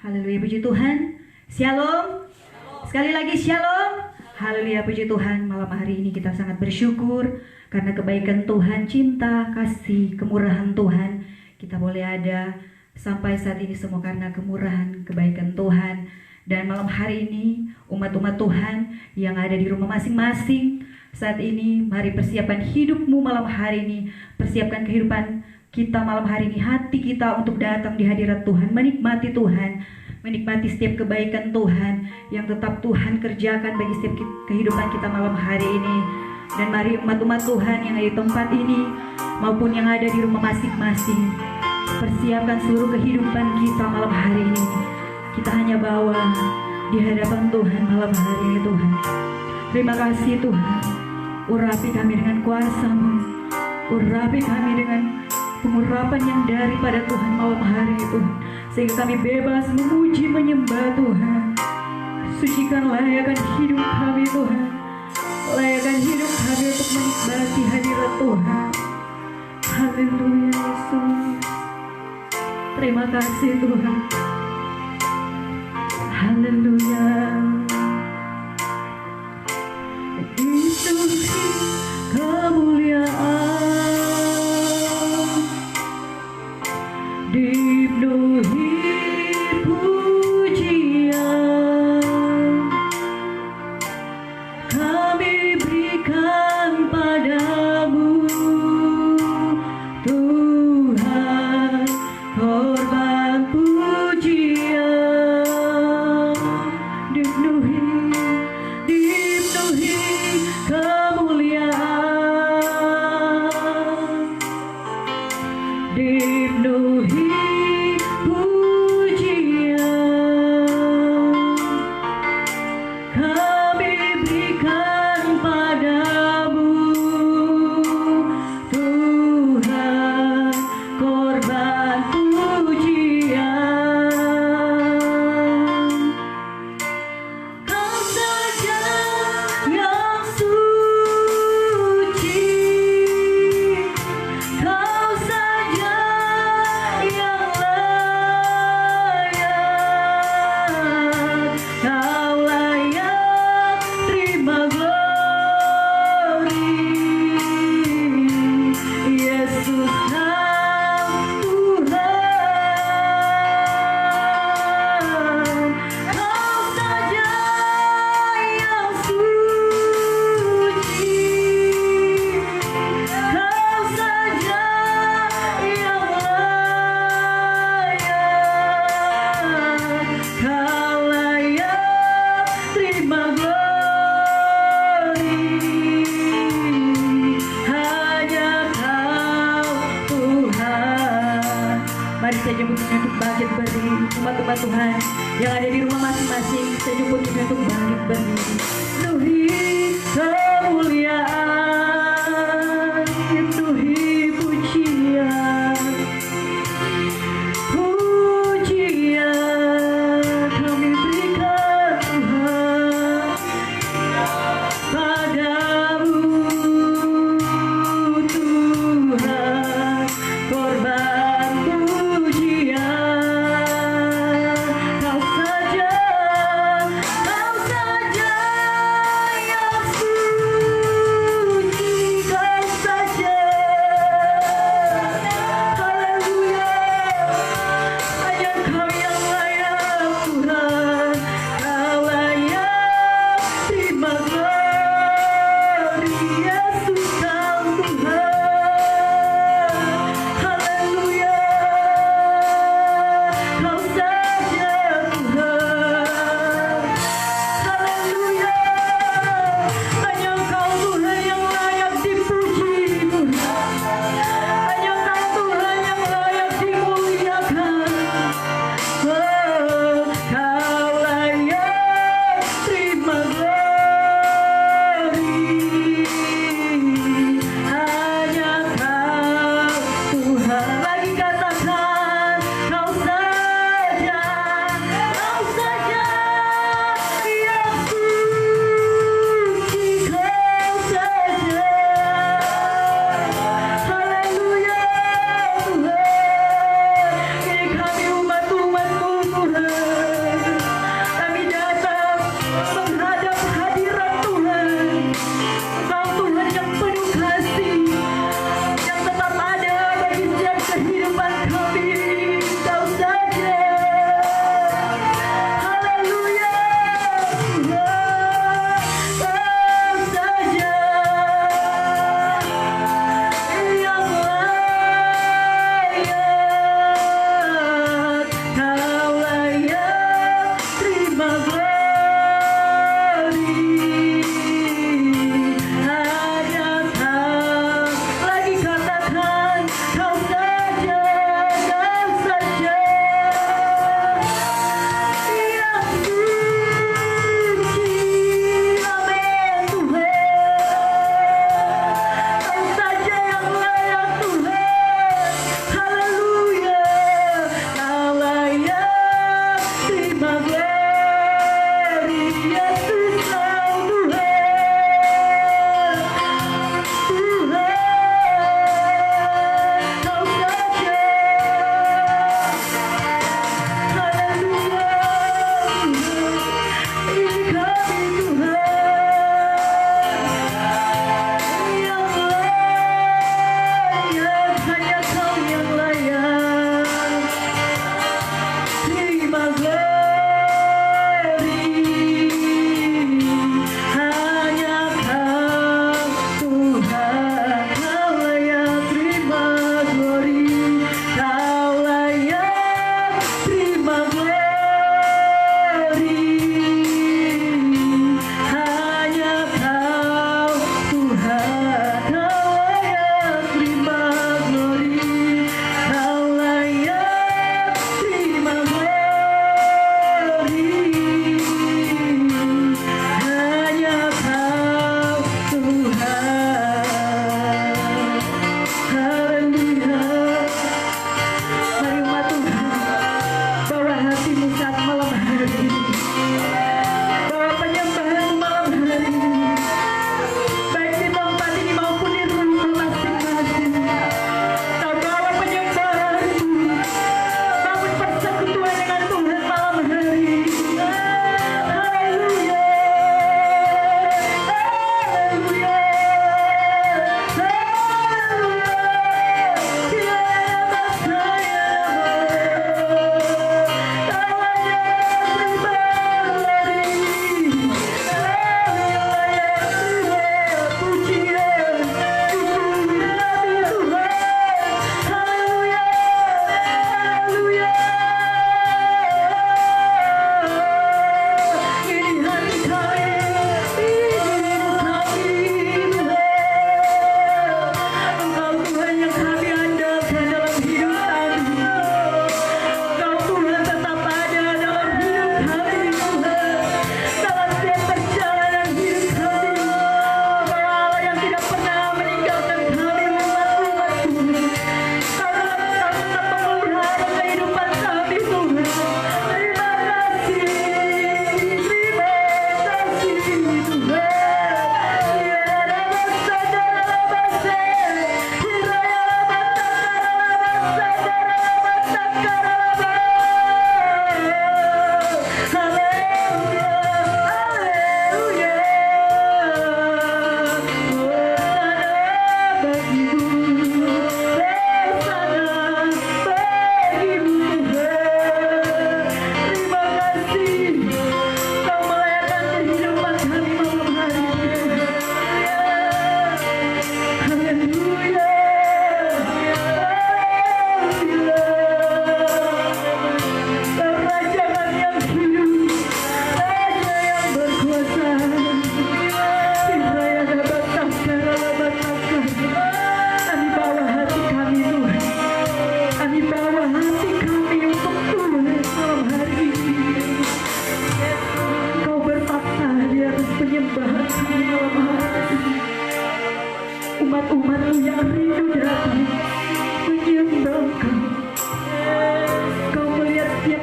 Haleluya, puji Tuhan. Shalom. Sekali lagi shalom. Haleluya, puji Tuhan. Malam hari ini kita sangat bersyukur karena kebaikan Tuhan, cinta, kasih, kemurahan Tuhan. Kita boleh ada sampai saat ini semua karena kemurahan, kebaikan Tuhan. Dan malam hari ini umat-umat Tuhan yang ada di rumah masing-masing saat ini, mari persiapkan hidupmu malam hari ini. Persiapkan kehidupan kita malam hari ini, hati kita untuk datang di hadirat Tuhan, menikmati Tuhan, menikmati setiap kebaikan Tuhan yang tetap Tuhan kerjakan bagi setiap kehidupan kita malam hari ini. Dan mari umat-umat Tuhan yang ada di tempat ini maupun yang ada di rumah masing-masing, persiapkan seluruh kehidupan kita malam hari ini. Kita hanya bawa di hadapan Tuhan malam hari ini Tuhan. Terima kasih Tuhan. Urapi kami dengan kuasa-Mu, urapi kami dengan pengurapan yang daripada Tuhan malam hari ini Tuhan, sehingga kami bebas memuji menyembah Tuhan. Sucikan layakan hidup kami Tuhan, layakan hidup kami untuk menikmati hadirat Tuhan. Haleluya Yesus. Terima kasih Tuhan. Haleluya. Itu kemuliaan, dipenuhi pujian, kami berikan padamu Tuhan, korban pujian, dipenuhi kemuliaan, dipenuhi pujian, kami berikan padamu Tuhan, korban pujian. Kau saja yang suci, Kau saja yang layak, Kau layak terima glory. Yesus Tuhan, Kau saja yang suci, Kau saja yang layak, Kau layak terima glory. Hanya Kau Tuhan. Mari saya jemput untuk bangkit berdiri, umat-umat Tuhan yang ada di rumah masing-masing. Saya jemput untuk bangkit berdiri. Penuhi kemuliaan, penuhi pujian, pujian kami berikan Tuhan padamu Tuhan, korban pujian. Kau saja yang suci,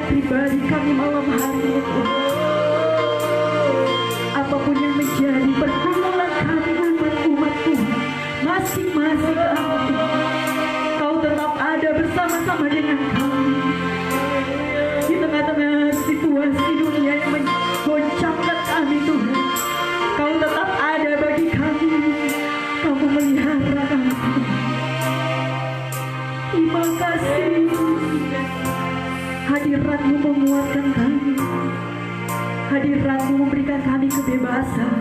pribadi kami malam hari ini Tuhan. Apapun yang menjadi pergumulan kami umat Tuhan, masing-masing kami, Kau tetap ada bersama-sama dengan kami. Di tengah-tengah situasi dunia yang menggoncangkan kami Tuhan, Kau tetap ada bagi kami. Kau memelihara kami. Terima kasih. Hadirat-Mu menguatkan kami. Hadirat-Mu memberikan kami kebebasan.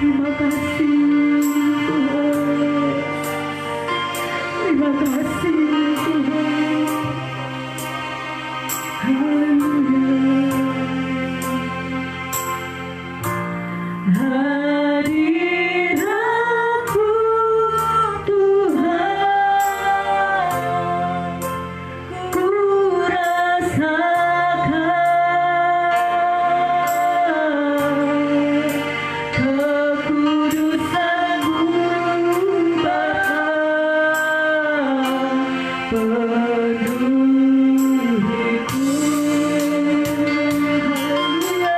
Terima kasih Tuhan. Terima kasih Tuhan. Haleluya. Hadirat-Mu Tuhan, ku rasakan kekudusan-Mu penuhiku. Ku rindu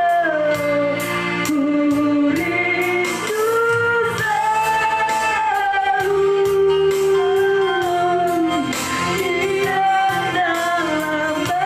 selalu diam dalam baik-Mu,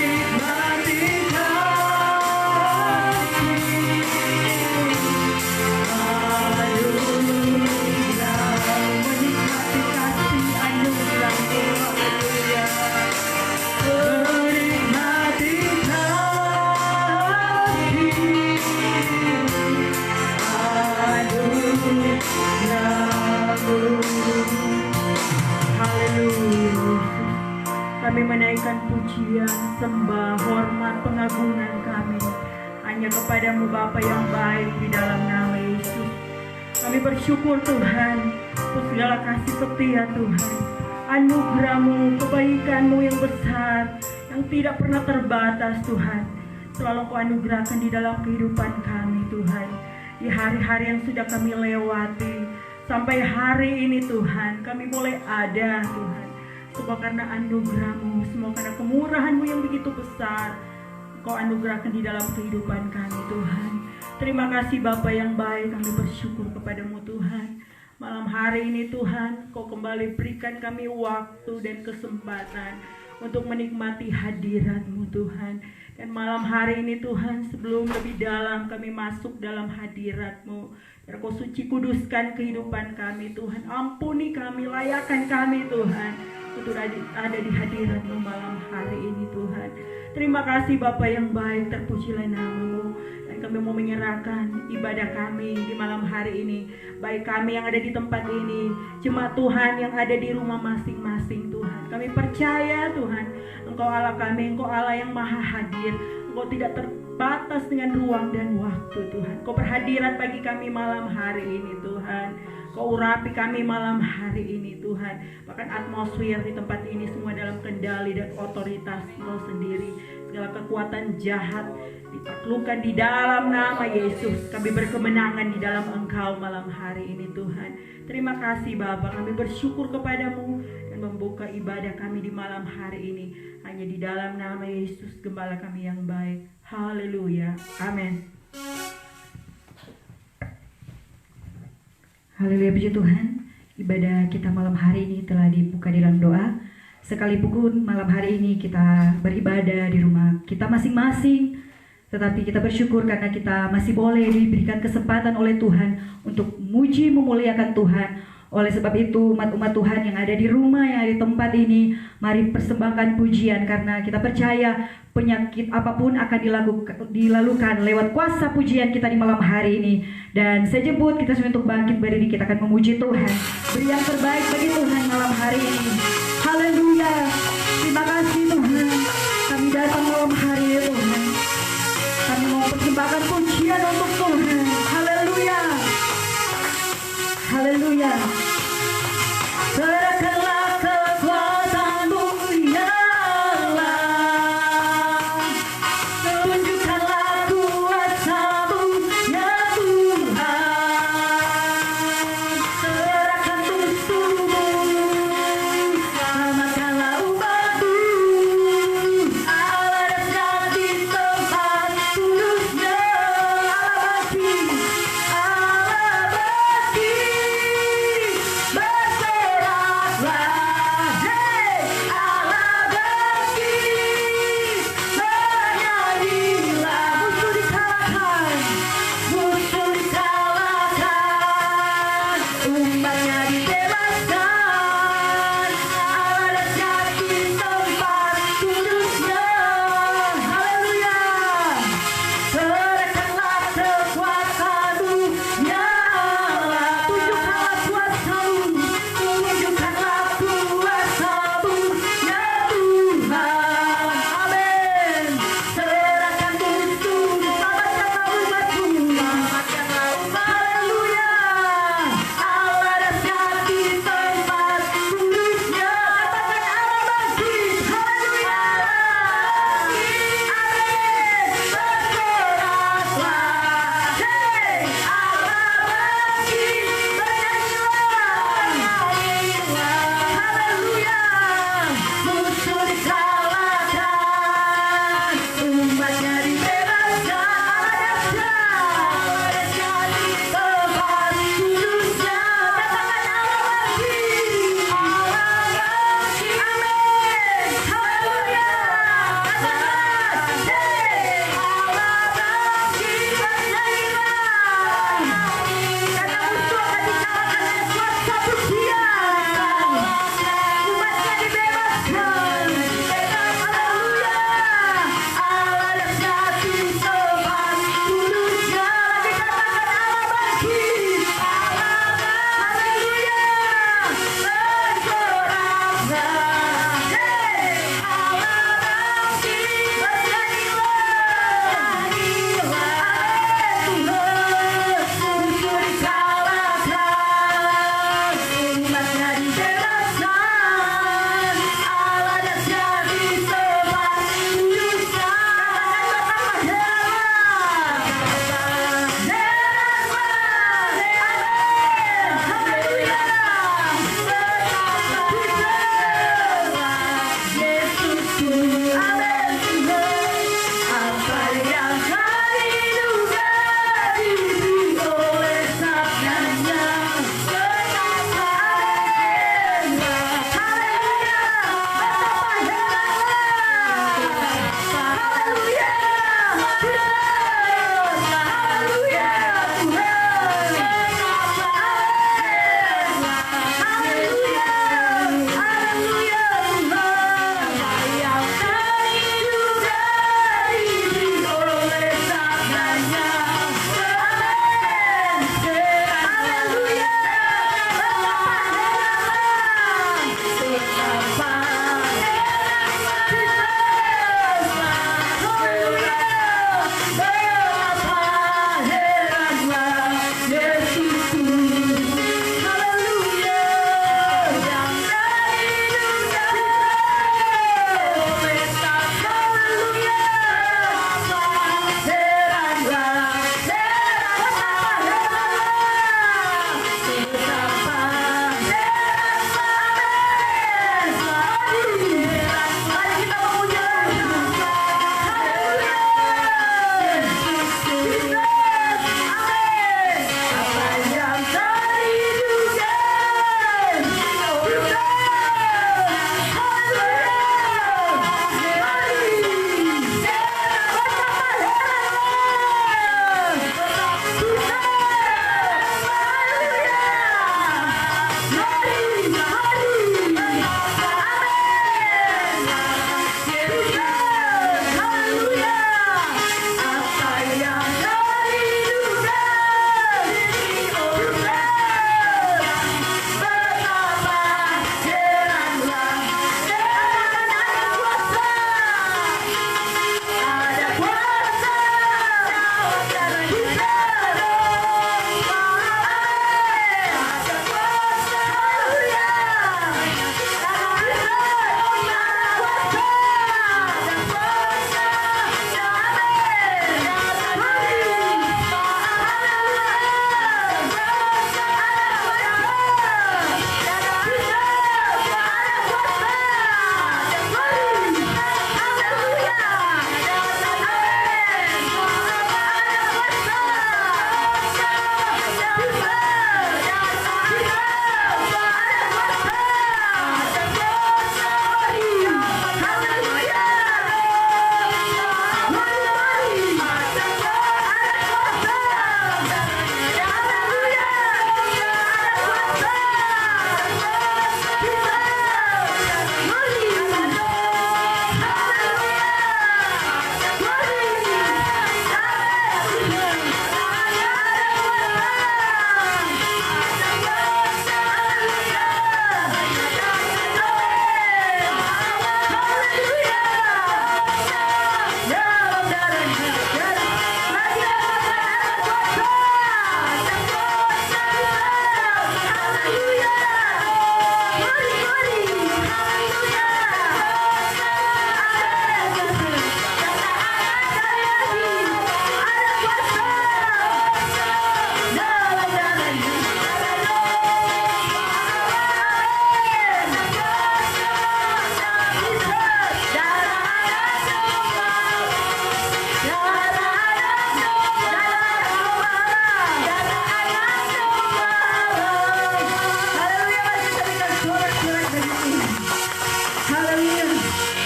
menikmati Kami menaikkan pujian, sembah, hormat, pengagungan kami hanya kepadamu Bapa yang baik di dalam nama Yesus. Kami bersyukur Tuhan untuk segala kasih setia Tuhan, anugerah-Mu, kebaikan-Mu yang besar, yang tidak pernah terbatas Tuhan. Selalu Kau anugerahkan di dalam kehidupan kami Tuhan. Di hari-hari yang sudah kami lewati, sampai hari ini Tuhan, kami boleh ada Tuhan. Semua karena anugerah-Mu, semua karena kemurahan-Mu yang begitu besar, Kau anugerahkan di dalam kehidupan kami Tuhan. Terima kasih Bapa yang baik, kami bersyukur kepadamu Tuhan. Malam hari ini Tuhan, Kau kembali berikan kami waktu dan kesempatan untuk menikmati hadirat-Mu Tuhan. Dan malam hari ini Tuhan, sebelum lebih dalam kami masuk dalam hadirat-Mu, biar Kau suci kuduskan kehidupan kami Tuhan. Ampuni kami, layakan kami Tuhan, untuk ada di hadirat-Mu malam hari ini Tuhan. Terima kasih Bapa yang baik, terpujilah nama-Mu. Dan kami mau menyerahkan ibadah kami di malam hari ini, baik kami yang ada di tempat ini, jemaat Tuhan yang ada di rumah masing-masing Tuhan. Kami percaya Tuhan, Engkau Allah kami, Engkau Allah yang maha hadir. Engkau tidak terbatas dengan ruang dan waktu Tuhan. Engkau berhadirat bagi kami malam hari ini Tuhan. Kau urapi kami malam hari ini Tuhan. Bahkan atmosfer di tempat ini semua dalam kendali dan otoritas Engkau sendiri. Segala kekuatan jahat ditaklukkan di dalam nama Yesus. Kami berkemenangan di dalam Engkau malam hari ini Tuhan. Terima kasih Bapa, kami bersyukur kepadamu dan membuka ibadah kami di malam hari ini hanya di dalam nama Yesus Gembala kami yang baik. Haleluya. Amin. Haleluya, puji Tuhan. Ibadah kita malam hari ini telah dibuka di dalam doa. Sekalipun malam hari ini kita beribadah di rumah kita masing-masing, tetapi kita bersyukur karena kita masih boleh diberikan kesempatan oleh Tuhan untuk muji memuliakan Tuhan. Oleh sebab itu umat-umat Tuhan yang ada di rumah, yang ada di tempat ini, mari persembahkan pujian karena kita percaya penyakit apapun akan dilalukan lewat kuasa pujian kita di malam hari ini. Dan saya jemput kita semua untuk bangkit berdiri, kita akan memuji Tuhan. Beri yang terbaik bagi Tuhan malam hari ini. Haleluya. Terima kasih Tuhan. Kami datang malam hari ini Tuhan. Kami mau persembahkan pujian untuk Tuhan. Haleluya. Haleluya. Serahkanlah kekuatan-Mu ya Allah. Tunjukkanlah kuasa-Mu ya Tuhan. Serahkan tubuh-Mu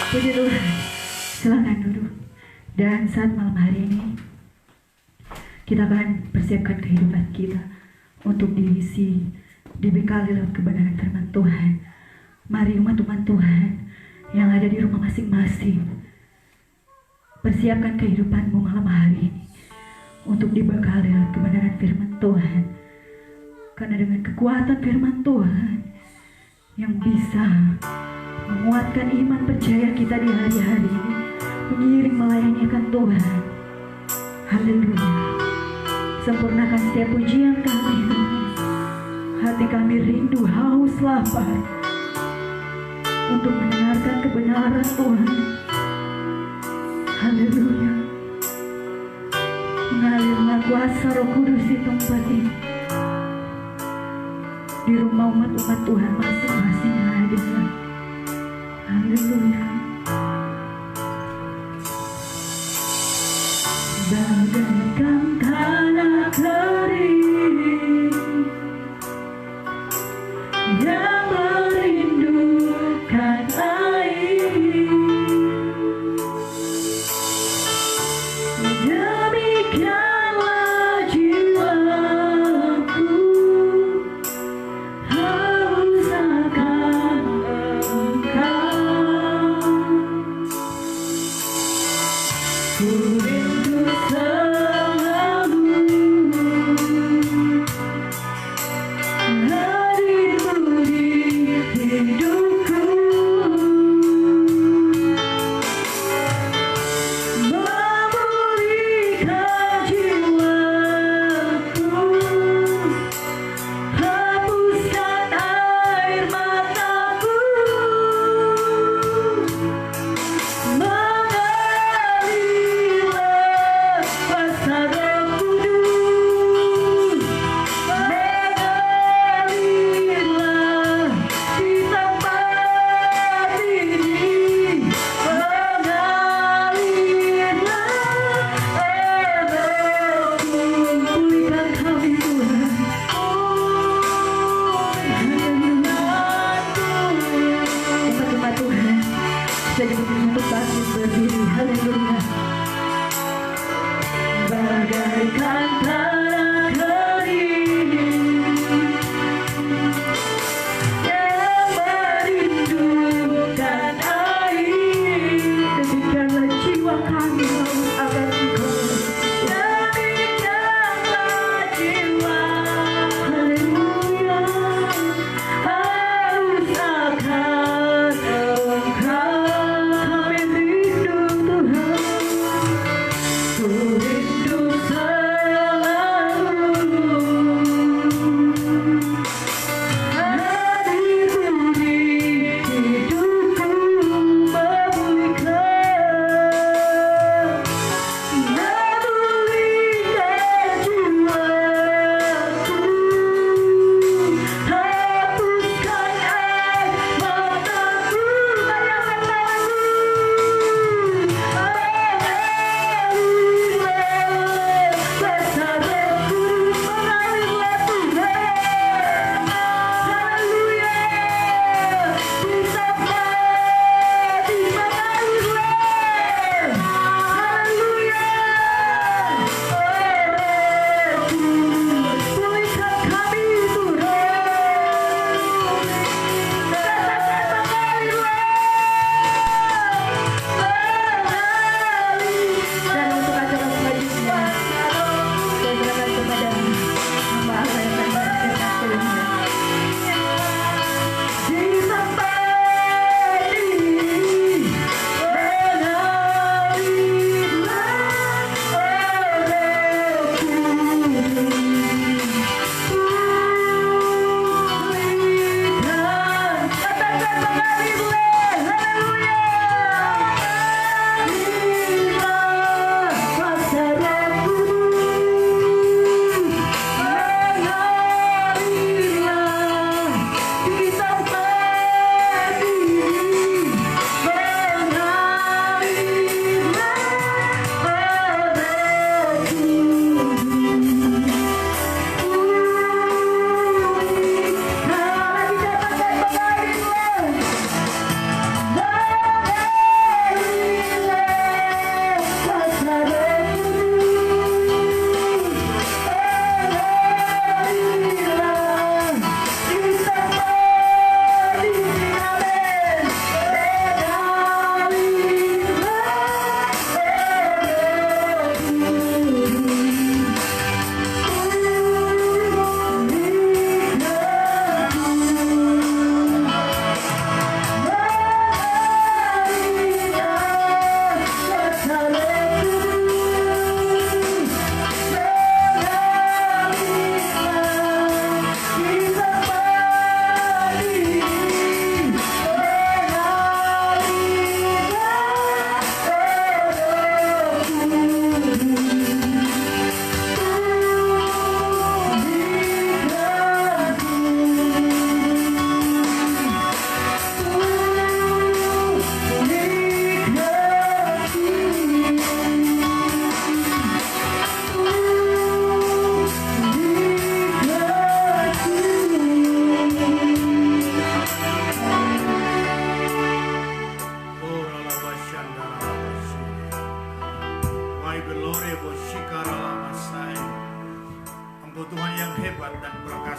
Puji Tuhan. Silakan duduk. Dan saat malam hari ini kita akan persiapkan kehidupan kita untuk diisi, dibekali lewat kebenaran firman Tuhan. Mari umat-umat Tuhan yang ada di rumah masing-masing, persiapkan kehidupanmu malam hari ini untuk dibekali lewat kebenaran firman Tuhan. Karena dengan kekuatan firman Tuhan yang bisa menguatkan iman percaya kita di hari-hari ini, mengiring melayani akan Tuhan. Haleluya. Sempurnakan setiap pujian kami Tuhan. Hati kami rindu, haus, lapar untuk mendengarkan kebenaran Tuhan. Haleluya. Mengalirlah kuasa Roh Kudus di tempat ini, di rumah umat-umat Tuhan masing-masing yang ada. Haleluya. Bagaikan tanah kering yang merindukan air, demikianlah jiwaku haus akan Engkau. Ku rindu selalu hadirmu di hidupku, memulihkan jiwaku, hapuskan air mataku, mengalirlah kuasa Roh Kudus, mengalirlah di tempat ini, mengalirlah Rohmu, pulihkan kami Tuhan. Umat-umat Tuhan, saya dibutuhkan untuk bangkit berdiri. Haleluya. Bagaikan tanah kering yang merindukan air, demikianlah jiwa kami haus akan Engkau. Demikianlah jiwa, haleluya, haus akan Engkau. Kami rindu Tuhan, ku rindu selalu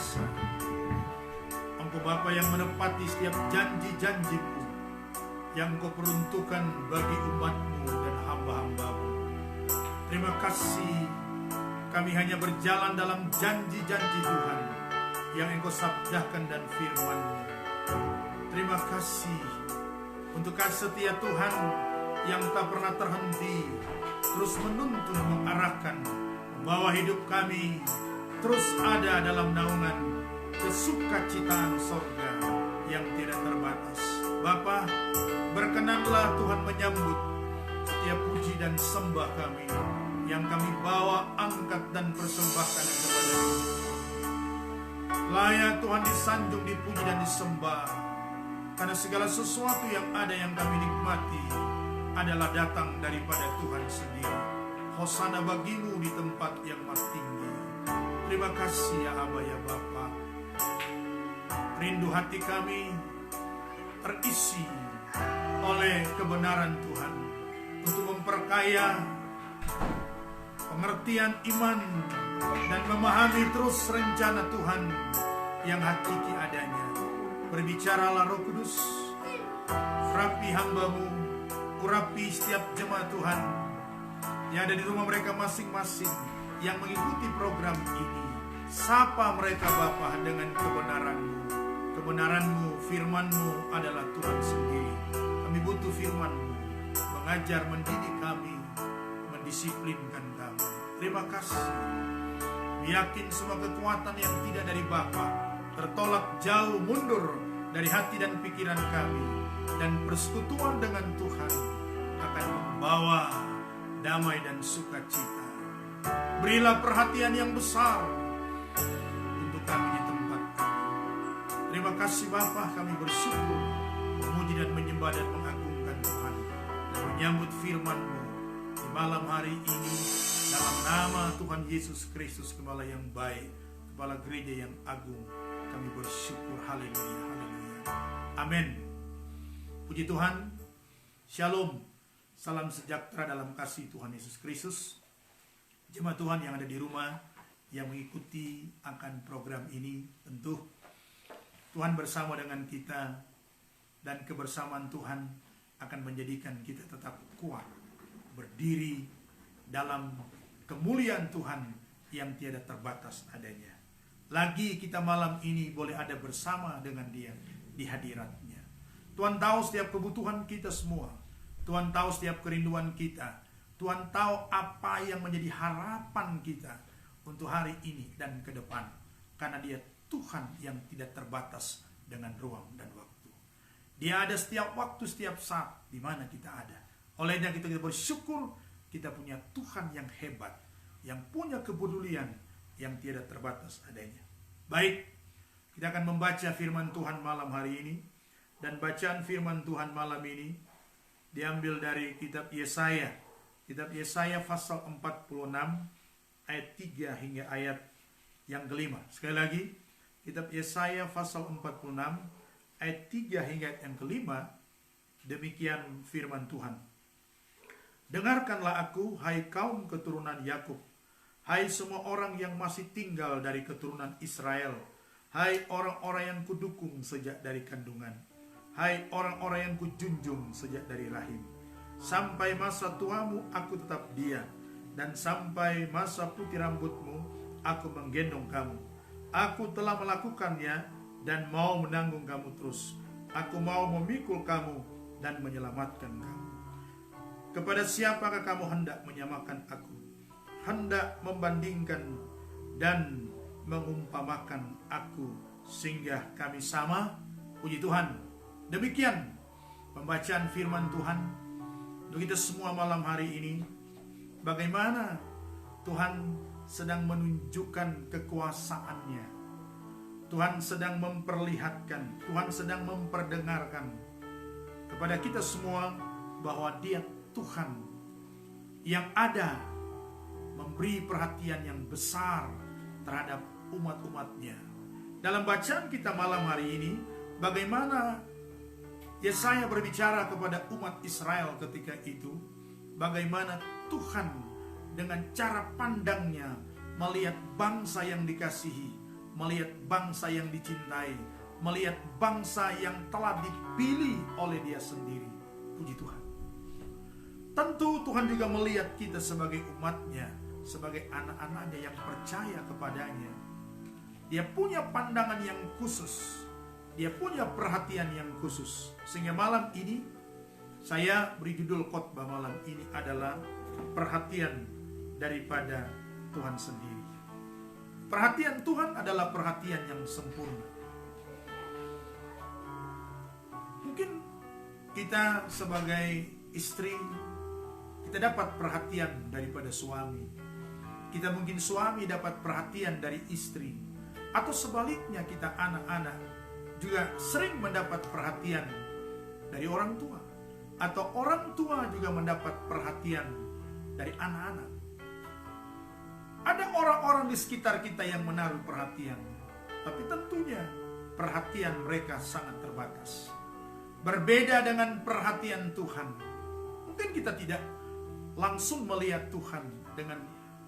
kuasa. Engkau Bapa yang menepati setiap janji-janji-Mu yang Kau peruntukkan bagi umat-Mu dan hamba-hamba-Mu. Terima kasih, kami hanya berjalan dalam janji-janji Tuhan yang Engkau sabdakan dan firman-Mu. Terima kasih untuk kasih setia Tuhan yang tak pernah terhenti, terus menuntun, mengarahkan, membawa hidup kami terus ada dalam naungan kesukacitaan sorga yang tidak terbatas. Bapa, berkenanlah Tuhan menyambut setiap puji dan sembah kami yang kami bawa, angkat dan persembahkan kepada-Mu. Layak Tuhan disanjung, dipuji dan disembah, karena segala sesuatu yang ada yang kami nikmati adalah datang daripada Tuhan sendiri. Hosana bagi-Mu di tempat yang maha tinggi. Terima kasih ya Aba ya Bapa. Rindu hati kami terisi oleh kebenaran Tuhan untuk memperkaya pengertian iman dan memahami terus rencana Tuhan yang hakiki adanya. Berbicaralah Roh Kudus, urapi hamba-Mu, urapi setiap jemaat Tuhan yang ada di rumah mereka masing-masing yang mengikuti program ini. Sapa mereka Bapa dengan kebenaran-Mu. Kebenaran-Mu, firman-Mu adalah Tuhan sendiri. Kami butuh firman-Mu, mengajar, mendidik kami, mendisiplinkan kami. Terima kasih. Yakin semua kekuatan yang tidak dari Bapa tertolak jauh mundur dari hati dan pikiran kami, dan persekutuan dengan Tuhan akan membawa damai dan sukacita. Berilah perhatian yang besar untuk kami di tempat kami. Terima kasih Bapa, kami bersyukur, memuji dan menyembah dan mengagungkan Tuhan, dan menyambut firman-Mu di malam hari ini dalam nama Tuhan Yesus Kristus, Gembala yang baik, Kepala Gereja yang agung. Kami bersyukur, haleluya, haleluya, amin. Puji Tuhan, shalom, salam sejahtera dalam kasih Tuhan Yesus Kristus. Jemaat Tuhan yang ada di rumah, yang mengikuti akan program ini, tentu Tuhan bersama dengan kita, dan kebersamaan Tuhan akan menjadikan kita tetap kuat, berdiri dalam kemuliaan Tuhan yang tiada terbatas adanya. Lagi kita malam ini boleh ada bersama dengan Dia di hadirat-Nya. Tuhan tahu setiap kebutuhan kita semua. Tuhan tahu setiap kerinduan kita. Tuhan tahu apa yang menjadi harapan kita untuk hari ini dan ke depan. Karena Dia Tuhan yang tidak terbatas dengan ruang dan waktu. Dia ada setiap waktu, setiap saat di mana kita ada. Olehnya kita bersyukur, kita punya Tuhan yang hebat, yang punya kepedulian yang tidak terbatas adanya. Baik, kita akan membaca firman Tuhan malam hari ini. Dan bacaan firman Tuhan malam ini diambil dari kitab Yesaya. Kitab Yesaya pasal 46 ayat 3 hingga ayat yang kelima. Sekali lagi, kitab Yesaya pasal 46 ayat 3 hingga ayat yang kelima. Demikian firman Tuhan. Dengarkanlah aku, hai kaum keturunan Yakub, hai semua orang yang masih tinggal dari keturunan Israel, hai orang-orang yang kudukung sejak dari kandungan, hai orang-orang yang kujunjung sejak dari rahim. Sampai masa tuamu aku tetap dia, dan sampai masa putih rambutmu aku menggendong kamu. Aku telah melakukannya dan mau menanggung kamu terus. Aku mau memikul kamu dan menyelamatkan kamu. Kepada siapakah kamu hendak menyamakan aku, hendak membandingkan dan mengumpamakan aku, sehingga kami sama? Puji Tuhan. Demikian pembacaan firman Tuhan untuk kita semua malam hari ini. Bagaimana Tuhan sedang menunjukkan kekuasaannya. Tuhan sedang memperlihatkan, Tuhan sedang memperdengarkan kepada kita semua bahwa Dia Tuhan yang ada memberi perhatian yang besar terhadap umat-umatnya. Dalam bacaan kita malam hari ini, bagaimana Yesaya berbicara kepada umat Israel ketika itu, bagaimana Tuhan dengan cara pandangnya melihat bangsa yang dikasihi, melihat bangsa yang dicintai, melihat bangsa yang telah dipilih oleh Dia sendiri. Puji Tuhan. Tentu Tuhan juga melihat kita sebagai umat-Nya, sebagai anak-anak-Nya yang percaya kepadanya. Dia punya pandangan yang khusus, Dia punya perhatian yang khusus. Sehingga malam ini saya beri judul khotbah malam ini adalah perhatian daripada Tuhan sendiri. Perhatian Tuhan adalah perhatian yang sempurna. Mungkin kita sebagai istri, kita dapat perhatian daripada suami. Kita mungkin suami dapat perhatian dari istri. Atau sebaliknya kita anak-anak juga sering mendapat perhatian dari orang tua. Atau orang tua juga mendapat perhatian dari anak-anak. Ada orang-orang di sekitar kita yang menaruh perhatian, tapi tentunya perhatian mereka sangat terbatas. Berbeda dengan perhatian Tuhan. Mungkin kita tidak langsung melihat Tuhan dengan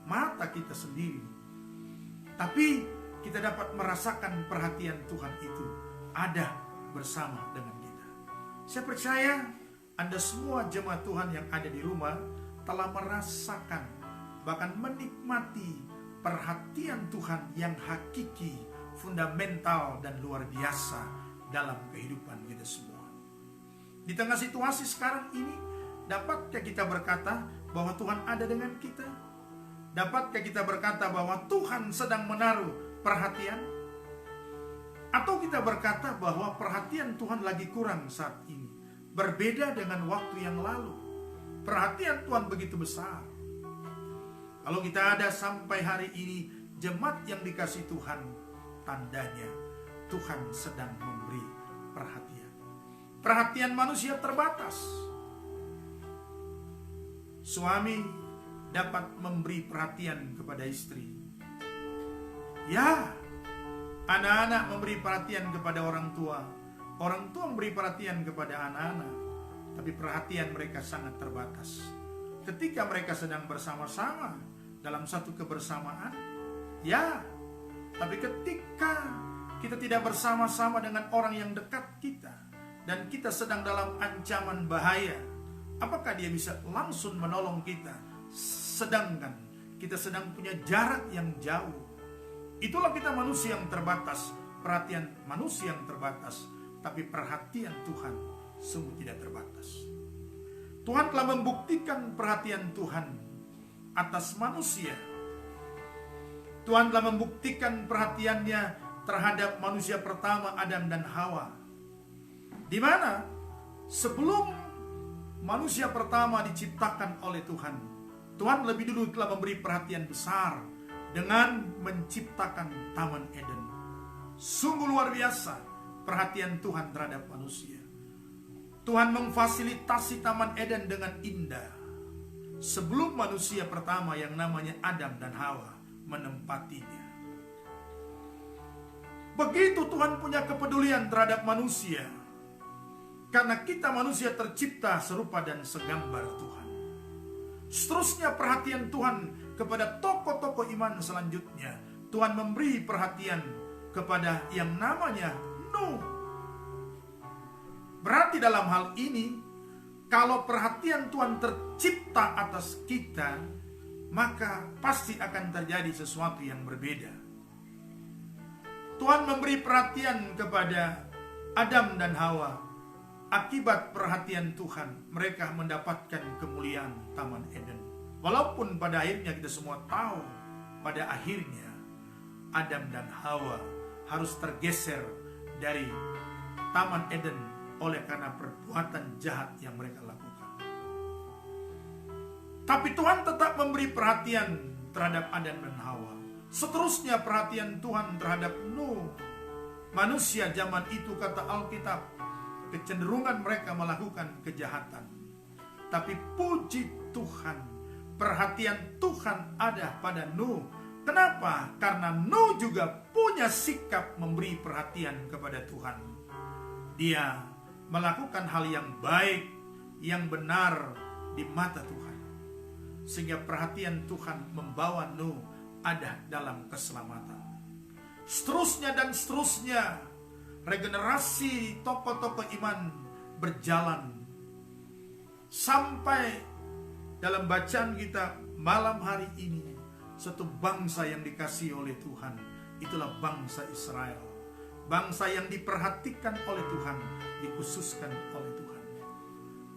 mata kita sendiri, tapi kita dapat merasakan perhatian Tuhan itu ada bersama dengan kita. Saya percaya Anda semua jemaat Tuhan yang ada di rumah telah merasakan, bahkan menikmati perhatian Tuhan yang hakiki, fundamental dan luar biasa dalam kehidupan kita semua. Di tengah situasi sekarang ini, dapatkah kita berkata bahwa Tuhan ada dengan kita? Dapatkah kita berkata bahwa Tuhan sedang menaruh perhatian? Atau kita berkata bahwa perhatian Tuhan lagi kurang saat ini, berbeda dengan waktu yang lalu? Perhatian Tuhan begitu besar. Kalau kita ada sampai hari ini jemaat yang dikasih Tuhan, tandanya Tuhan sedang memberi perhatian. Perhatian manusia terbatas. Suami dapat memberi perhatian kepada istri. Ya, anak-anak memberi perhatian kepada orang tua. Orang tua memberi perhatian kepada anak-anak. Tapi perhatian mereka sangat terbatas. Ketika mereka sedang bersama-sama dalam satu kebersamaan, ya, tapi ketika kita tidak bersama-sama dengan orang yang dekat kita, dan kita sedang dalam ancaman bahaya, apakah dia bisa langsung menolong kita? Sedangkan kita sedang punya jarak yang jauh. Itulah kita manusia yang terbatas, perhatian manusia yang terbatas, tapi perhatian Tuhan sungguh tidak terbatas. Tuhan telah membuktikan perhatian Tuhan atas manusia. Tuhan telah membuktikan perhatiannya terhadap manusia pertama, Adam dan Hawa. Di mana sebelum manusia pertama diciptakan oleh Tuhan, Tuhan lebih dulu telah memberi perhatian besar dengan menciptakan Taman Eden. Sungguh luar biasa perhatian Tuhan terhadap manusia. Tuhan memfasilitasi Taman Eden dengan indah sebelum manusia pertama yang namanya Adam dan Hawa menempatinya. Begitu Tuhan punya kepedulian terhadap manusia, karena kita manusia tercipta serupa dan segambar Tuhan. Seterusnya perhatian Tuhan kepada tokoh-tokoh iman selanjutnya. Tuhan memberi perhatian kepada yang namanya Nuh. Berarti dalam hal ini, kalau perhatian Tuhan tercipta atas kita, maka pasti akan terjadi sesuatu yang berbeda. Tuhan memberi perhatian kepada Adam dan Hawa. Akibat perhatian Tuhan, mereka mendapatkan kemuliaan Taman Eden. Walaupun pada akhirnya kita semua tahu, pada akhirnya Adam dan Hawa harus tergeser dari Taman Eden oleh karena perbuatan jahat yang mereka lakukan. Tapi Tuhan tetap memberi perhatian terhadap Adam dan Hawa. Seterusnya perhatian Tuhan terhadap Nuh. Manusia zaman itu, kata Alkitab, kecenderungan mereka melakukan kejahatan. Tapi puji Tuhan, perhatian Tuhan ada pada Nuh. Kenapa? Karena Nuh juga punya sikap memberi perhatian kepada Tuhan. Dia melakukan hal yang baik, yang benar di mata Tuhan. Sehingga perhatian Tuhan membawa Nuh ada dalam keselamatan. seterusnya dan seterusnya. Regenerasi tokoh-tokoh iman berjalan sampai dalam bacaan kita malam hari ini, satu bangsa yang dikasihi oleh Tuhan, itulah bangsa Israel. Bangsa yang diperhatikan oleh Tuhan, dikhususkan oleh Tuhan.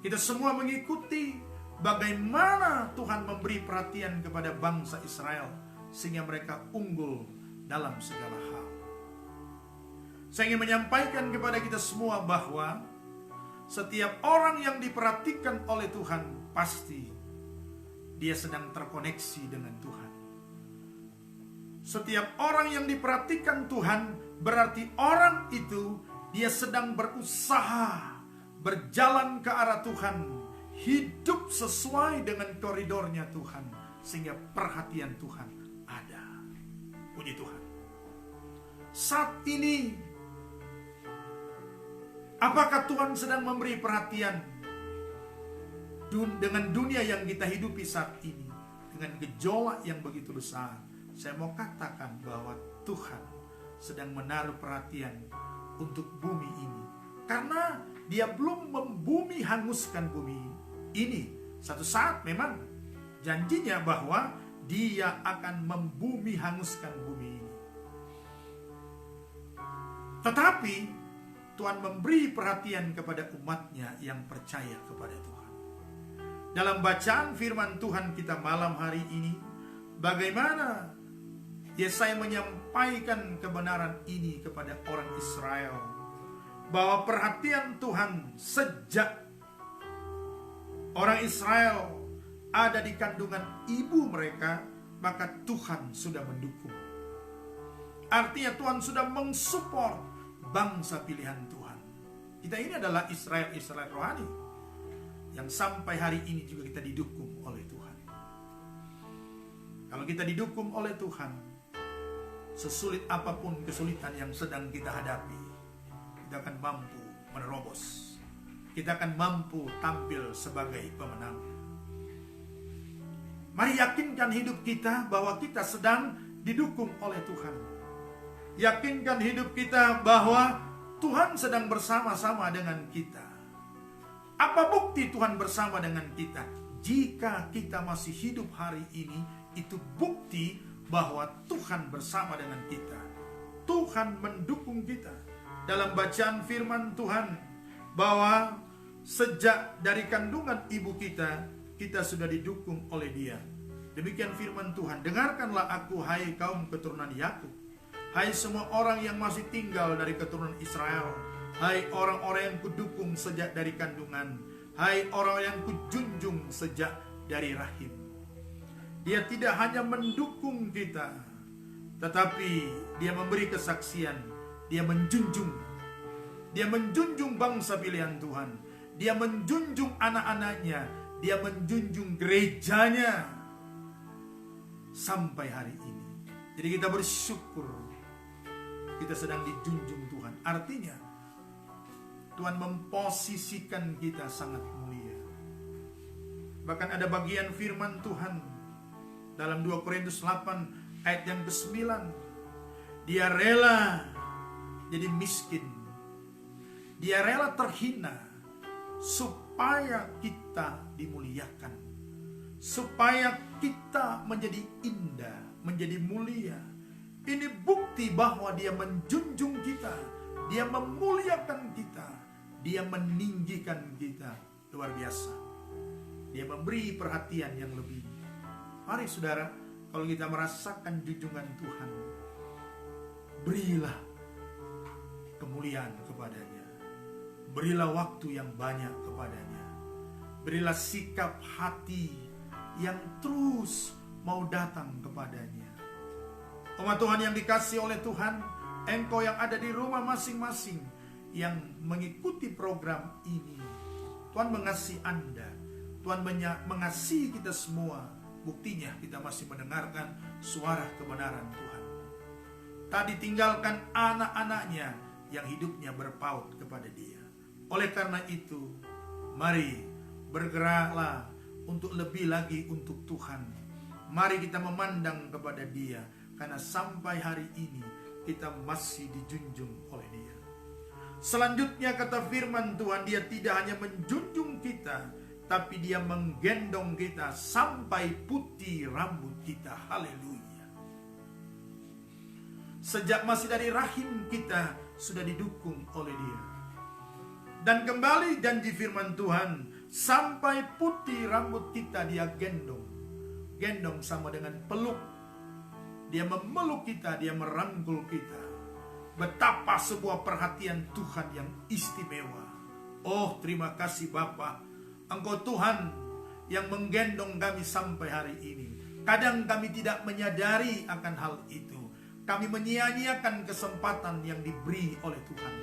Kita semua mengikuti bagaimana Tuhan memberi perhatian kepada bangsa Israel sehingga mereka unggul dalam segala hal. Saya ingin menyampaikan kepada kita semua bahwa setiap orang yang diperhatikan oleh Tuhan pasti dia sedang terkoneksi dengan Tuhan. Setiap orang yang diperhatikan Tuhan berarti orang itu dia sedang berusaha berjalan ke arah Tuhan, hidup sesuai dengan koridornya Tuhan, sehingga perhatian Tuhan ada. Puji Tuhan. Saat ini apakah Tuhan sedang memberi perhatian dengan dunia yang kita hidupi saat ini, dengan gejolak yang begitu besar? Saya mau katakan bahwa Tuhan sedang menaruh perhatian untuk bumi ini, karena Dia belum membumi hanguskan bumi ini. Satu saat memang janjinya bahwa Dia akan membumi hanguskan bumi ini. Tetapi Tuhan memberi perhatian kepada umatnya yang percaya kepada Tuhan. Dalam bacaan firman Tuhan kita malam hari ini, bagaimana Yesaya menyampaikan kebenaran ini kepada orang Israel, bahwa perhatian Tuhan sejak orang Israel ada di kandungan ibu mereka, maka Tuhan sudah mendukung. Artinya Tuhan sudah mensupport bangsa pilihan Tuhan. Kita ini adalah Israel rohani yang sampai hari ini juga kita didukung oleh Tuhan. Kalau kita didukung oleh Tuhan, sesulit apapun kesulitan yang sedang kita hadapi, kita akan mampu menerobos. Kita akan mampu tampil sebagai pemenang. Mari yakinkan hidup kita bahwa kita sedang didukung oleh Tuhan. Yakinkan hidup kita bahwa Tuhan sedang bersama-sama dengan kita. Apa bukti Tuhan bersama dengan kita? Jika kita masih hidup hari ini, itu bukti bahwa Tuhan bersama dengan kita. Tuhan mendukung kita. Dalam bacaan firman Tuhan, bahwa sejak dari kandungan ibu kita, kita sudah didukung oleh Dia. Demikian firman Tuhan. Dengarkanlah aku, hai kaum keturunan Yakub, hai semua orang yang masih tinggal dari keturunan Israel, hai orang-orang yang kudukung sejak dari kandungan, hai orang yang kujunjung sejak dari rahim. Dia tidak hanya mendukung kita, tetapi Dia memberi kesaksian. Dia menjunjung. Dia menjunjung bangsa pilihan Tuhan. Dia menjunjung anak-anaknya. Dia menjunjung gerejanya sampai hari ini. Jadi kita bersyukur kita sedang dijunjung Tuhan. Artinya Tuhan memposisikan kita sangat mulia. Bahkan ada bagian firman Tuhan dalam 2 Korintus 8 ayat yang ke-9. Dia rela jadi miskin. Dia rela terhina supaya kita dimuliakan, supaya kita menjadi indah, menjadi mulia. Ini bukti bahwa Dia menjunjung kita, Dia memuliakan kita, Dia meninggikan kita. Luar biasa. Dia memberi perhatian yang lebih. Mari saudara, kalau kita merasakan junjungan Tuhan, berilah kemuliaan kepadanya. Berilah waktu yang banyak kepadanya. Berilah sikap hati yang terus mau datang kepadanya. Umat Tuhan yang dikasihi oleh Tuhan, engkau yang ada di rumah masing-masing yang mengikuti program ini, Tuhan mengasihi Anda. Tuhan mengasihi kita semua. Buktinya kita masih mendengarkan suara kebenaran Tuhan. Tadi tinggalkan anak-anaknya yang hidupnya berpaut kepada Dia. Oleh karena itu, mari bergeraklah untuk lebih lagi untuk Tuhan. Mari kita memandang kepada Dia, karena sampai hari ini kita masih dijunjung oleh Dia. Selanjutnya kata firman Tuhan, Dia tidak hanya menjunjung kita, tapi Dia menggendong kita sampai putih rambut kita. Haleluya. Sejak masih dari rahim kita sudah didukung oleh Dia. Dan kembali janji firman Tuhan, sampai putih rambut kita Dia gendong. Gendong sama dengan peluk. Dia memeluk kita, Dia merangkul kita. Betapa sebuah perhatian Tuhan yang istimewa. Oh, terima kasih Bapa. Engkau Tuhan yang menggendong kami sampai hari ini. Kadang kami tidak menyadari akan hal itu. Kami menyia-nyiakan kesempatan yang diberi oleh Tuhan.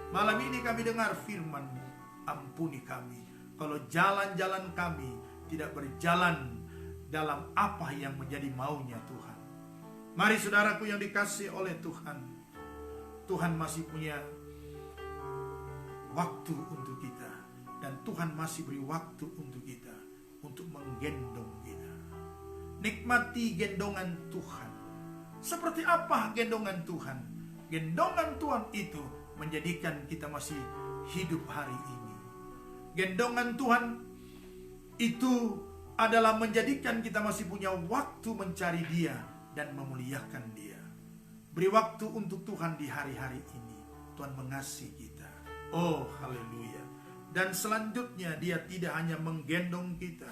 Malam ini kami dengar firman-Mu. Ampuni kami kalau jalan-jalan kami tidak berjalan dalam apa yang menjadi maunya Tuhan. Mari saudaraku yang dikasihi oleh Tuhan, Tuhan masih punya waktu untuk kita. Dan Tuhan masih beri waktu untuk kita, untuk menggendong kita. Nikmati gendongan Tuhan. Seperti apa gendongan Tuhan? Gendongan Tuhan itu menjadikan kita masih hidup hari ini. Gendongan Tuhan itu adalah menjadikan kita masih punya waktu mencari Dia dan memuliakan Dia. Beri waktu untuk Tuhan di hari-hari ini. Tuhan mengasihi kita. Oh, haleluya. Dan selanjutnya Dia tidak hanya menggendong kita.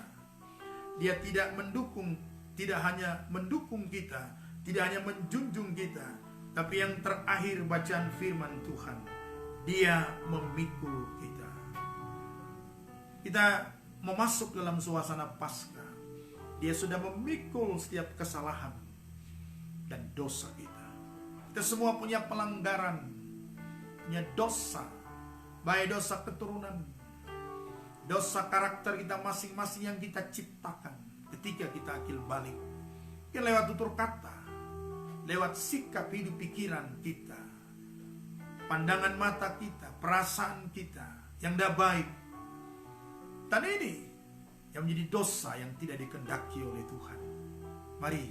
Dia tidak hanya mendukung kita, tidak hanya menjunjung kita, tapi yang terakhir bacaan firman Tuhan, Dia memikul kita. Kita memasuk dalam suasana Paskah. Dia sudah memikul setiap kesalahan dan dosa kita. Kita semua punya pelanggaran, punya dosa, baik dosa keturunan, dosa karakter kita masing-masing yang kita ciptakan ketika kita akil balik. Ya, lewat tutur kata, lewat sikap hidup pikiran kita, pandangan mata kita, perasaan kita yang tidak baik. Dan ini yang menjadi dosa yang tidak dikehendaki oleh Tuhan. Mari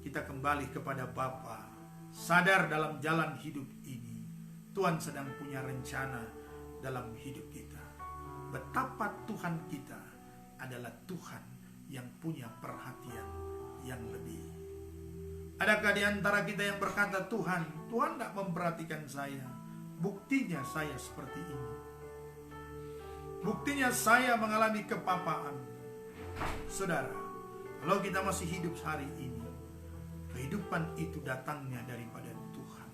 kita kembali kepada Bapa. Sadar dalam jalan hidup ini, Tuhan sedang punya rencana dalam hidup kita. Betapa Tuhan kita adalah Tuhan yang punya perhatian yang lebih. Adakah di antara kita yang berkata, Tuhan tidak memperhatikan saya. Buktinya saya seperti ini. Buktinya saya mengalami kepapaan. Saudara, kalau kita masih hidup hari ini, kehidupan itu datangnya daripada Tuhan.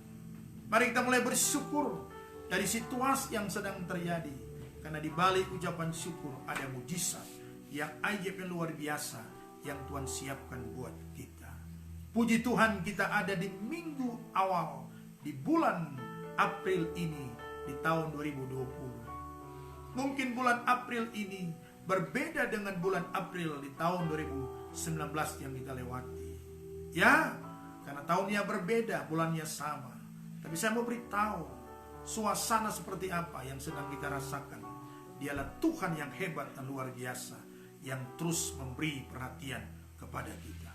Mari kita mulai bersyukur dari situasi yang sedang terjadi. Karena di balik ucapan syukur ada mujizat yang ajaib yang luar biasa yang Tuhan siapkan buat kita. Puji Tuhan, kita ada di minggu awal di bulan April ini di tahun 2020. Mungkin bulan April ini berbeda dengan bulan April di tahun 2019 yang kita lewati. Ya, karena tahunnya berbeda, bulannya sama. Tapi saya mau beritahu, suasana seperti apa yang sedang kita rasakan. Dialah Tuhan yang hebat dan luar biasa, yang terus memberi perhatian kepada kita.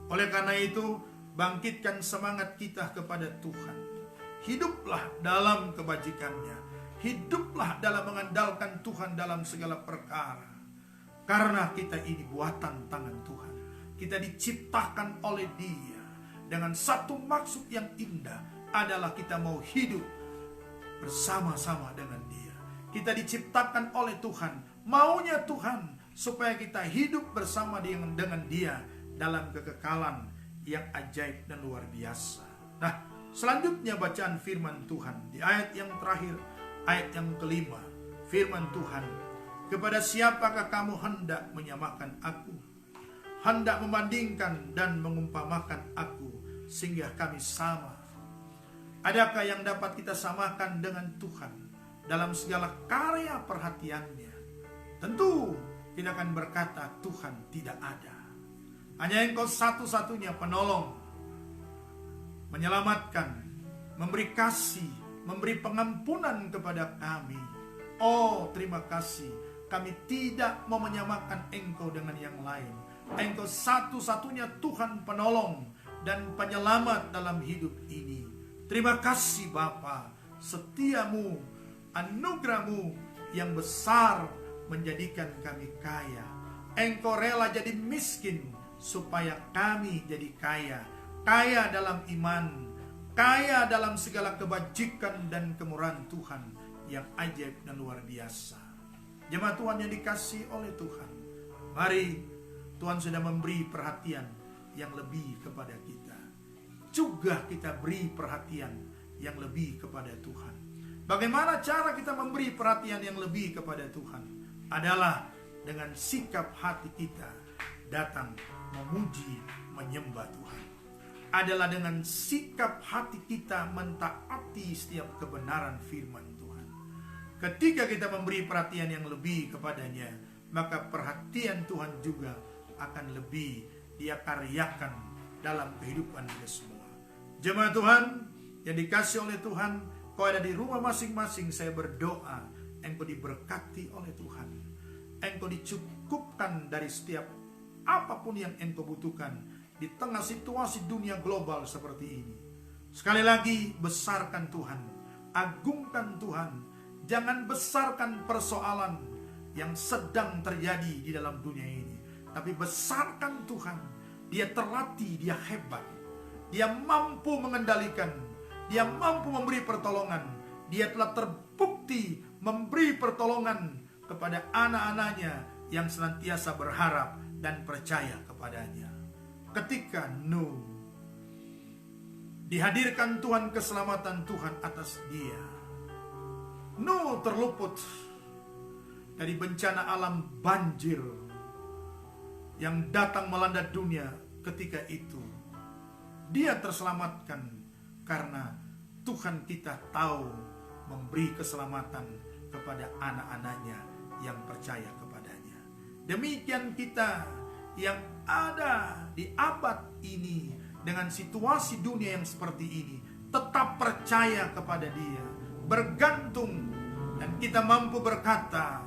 Oleh karena itu, bangkitkan semangat kita kepada Tuhan. Hiduplah dalam kebajikannya. Hiduplah dalam mengandalkan Tuhan dalam segala perkara. Karena kita ini buatan tangan Tuhan. Kita diciptakan oleh Dia dengan satu maksud yang indah, adalah kita mau hidup bersama-sama dengan Dia. Kita diciptakan oleh Tuhan, maunya Tuhan supaya kita hidup bersama dengan Dia dalam kekekalan yang ajaib dan luar biasa. Nah, selanjutnya bacaan firman Tuhan di ayat yang terakhir, ayat yang kelima. Firman Tuhan, kepada siapakah kamu hendak menyamakan aku? Hendak membandingkan dan mengumpamakan aku sehingga kami sama. Adakah yang dapat kita samakan dengan Tuhan dalam segala karya perhatiannya? Tentu kita akan berkata Tuhan tidak ada. Hanya Engkau satu-satunya penolong, menyelamatkan, memberi kasih, memberi pengampunan kepada kami. Oh, terima kasih. Kami tidak mau menyamakan Engkau dengan yang lain. Engkau satu-satunya Tuhan penolong dan penyelamat dalam hidup ini. Terima kasih Bapa, setiamu, anugerahmu yang besar menjadikan kami kaya. Engkau rela jadi miskin supaya kami jadi kaya. Kaya dalam iman, kaya dalam segala kebajikan dan kemurahan Tuhan yang ajaib dan luar biasa. Jemaat Tuhan yang dikasihi oleh Tuhan, mari, Tuhan sudah memberi perhatian yang lebih kepada kita. Juga kita beri perhatian yang lebih kepada Tuhan. Bagaimana cara kita memberi perhatian yang lebih kepada Tuhan? Adalah dengan sikap hati kita datang memuji, menyembah Tuhan. Adalah dengan sikap hati kita mentaati setiap kebenaran firman Tuhan. Ketika kita memberi perhatian yang lebih kepadanya, maka perhatian Tuhan juga akan lebih Dia karyakan dalam kehidupan kita semua. Jemaat Tuhan yang dikasihi oleh Tuhan, kau ada di rumah masing-masing, saya berdoa engkau diberkati oleh Tuhan. Engkau dicukupkan dari setiap apapun yang engkau butuhkan di tengah situasi dunia global seperti ini. Sekali lagi, besarkan Tuhan, agungkan Tuhan. Jangan besarkan persoalan yang sedang terjadi di dalam dunia ini, tapi besarkan Tuhan. Dia terlatih, dia hebat, dia mampu mengendalikan, dia mampu memberi pertolongan. Dia telah terbukti memberi pertolongan kepada anak-anaknya yang senantiasa berharap dan percaya kepadanya. Ketika Nuh dihadirkan Tuhan, keselamatan Tuhan atas dia, Nuh terluput dari bencana alam banjir yang datang melanda dunia. Ketika itu dia terselamatkan karena Tuhan kita tahu memberi keselamatan kepada anak-anaknya yang percaya kepadanya. Demikian kita yang ada di abad ini dengan situasi dunia yang seperti ini, tetap percaya kepada Dia, bergantung, dan kita mampu berkata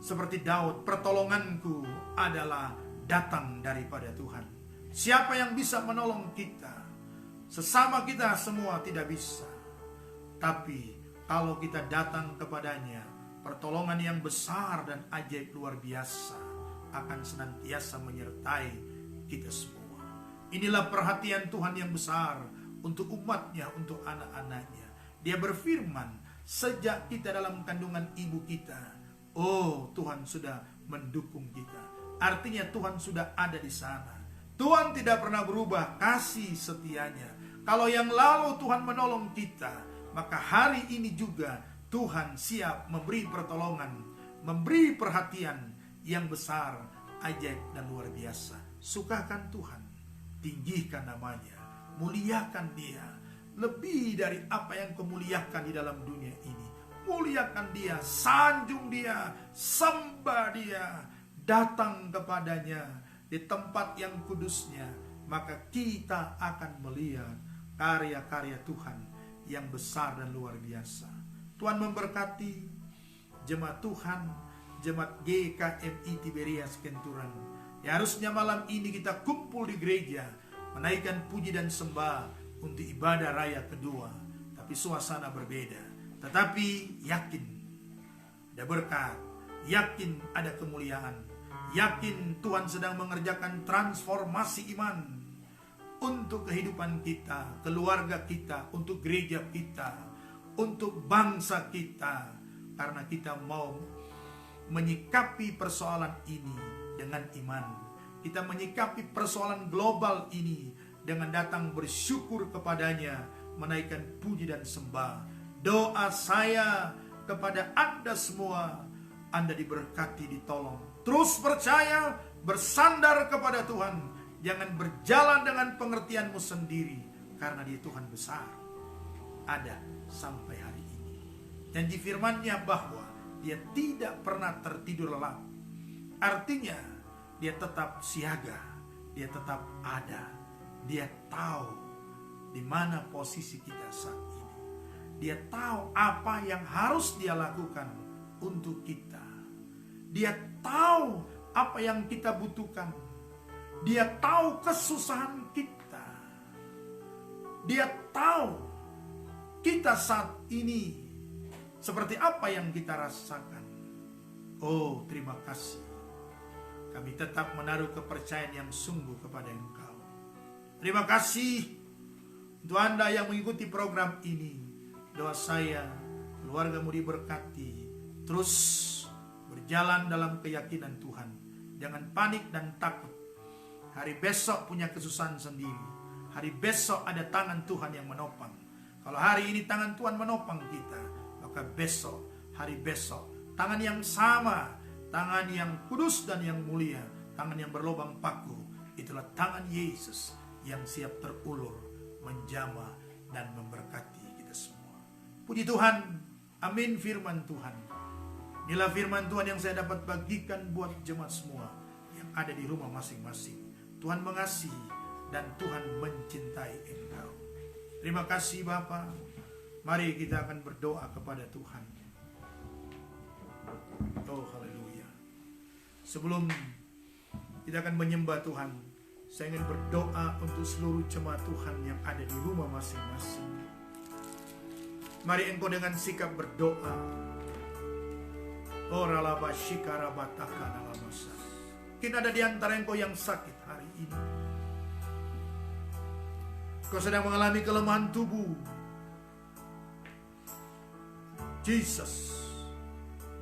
seperti Daud, pertolonganku adalah datang daripada Tuhan. Siapa yang bisa menolong kita? Sesama kita semua tidak bisa. Tapi kalau kita datang kepadanya, pertolongan yang besar dan ajaib luar biasa akan senantiasa menyertai kita semua. Inilah perhatian Tuhan yang besar untuk umatnya, untuk anak-anaknya. Dia berfirman, sejak kita dalam kandungan ibu kita, oh Tuhan sudah mendukung kita. Artinya Tuhan sudah ada di sana. Tuhan tidak pernah berubah kasih setianya. Kalau yang lalu Tuhan menolong kita, maka hari ini juga Tuhan siap memberi pertolongan, memberi perhatian yang besar, ajaib dan luar biasa. Sukakan Tuhan, tinggikan namanya, muliakan Dia lebih dari apa yang kau muliakan di dalam dunia ini. Muliakan Dia, sanjung Dia, sembah Dia, datang kepadanya di tempat yang kudusnya, maka kita akan melihat karya-karya Tuhan yang besar dan luar biasa. Tuhan memberkati jemaat Tuhan, jemaat GKMI Tiberias Kenturan. Ya, harusnya malam ini kita kumpul di gereja, menaikkan puji dan sembah untuk ibadah raya kedua, tapi suasana berbeda. Tetapi yakin ada berkat, yakin ada kemuliaan, yakin Tuhan sedang mengerjakan transformasi iman untuk kehidupan kita, keluarga kita, untuk gereja kita, untuk bangsa kita. Karena kita mau menyikapi persoalan ini dengan iman. Kita menyikapi persoalan global ini dengan datang bersyukur kepadanya, menaikkan puji dan sembah. Doa saya kepada Anda semua, Anda diberkati, ditolong. Terus percaya, bersandar kepada Tuhan. Jangan berjalan dengan pengertianmu sendiri, karena Dia Tuhan besar, ada sampai hari ini. Dan di firman-Nya bahwa Dia tidak pernah tertidur lelap. Artinya Dia tetap siaga, Dia tetap ada. Dia tahu di mana posisi kita saat ini. Dia tahu apa yang harus Dia lakukan untuk kita. Dia tahu apa yang kita butuhkan. Dia tahu kesusahan kita. Dia tahu kita saat ini seperti apa yang kita rasakan. Oh, terima kasih. Kami tetap menaruh kepercayaan yang sungguh kepada Engkau. Terima kasih untuk Anda yang mengikuti program ini. Doa saya, keluargamu diberkati. Terus berjalan dalam keyakinan Tuhan. Jangan panik dan takut. Hari besok punya kesusahan sendiri. Hari besok ada tangan Tuhan yang menopang. Kalau hari ini tangan Tuhan menopang kita, maka besok, hari besok, tangan yang sama, tangan yang kudus dan yang mulia, tangan yang berlubang paku, itulah tangan Yesus yang siap terulur, menjamah dan memberkati kita semua. Puji Tuhan, amin firman Tuhan. Inilah firman Tuhan yang saya dapat bagikan buat jemaat semua yang ada di rumah masing-masing. Tuhan mengasihi dan Tuhan mencintai engkau. Terima kasih Bapa. Mari kita akan berdoa kepada Tuhan. Oh haleluya. Sebelum kita akan menyembah Tuhan, saya ingin berdoa untuk seluruh jemaat Tuhan yang ada di rumah masing-masing. Mari engkau dengan sikap berdoa. Oh ralabashikarabataka nalamasa. Mungkin ada di antara engkau yang sakit hari ini. Kau sedang mengalami kelemahan tubuh. Jesus,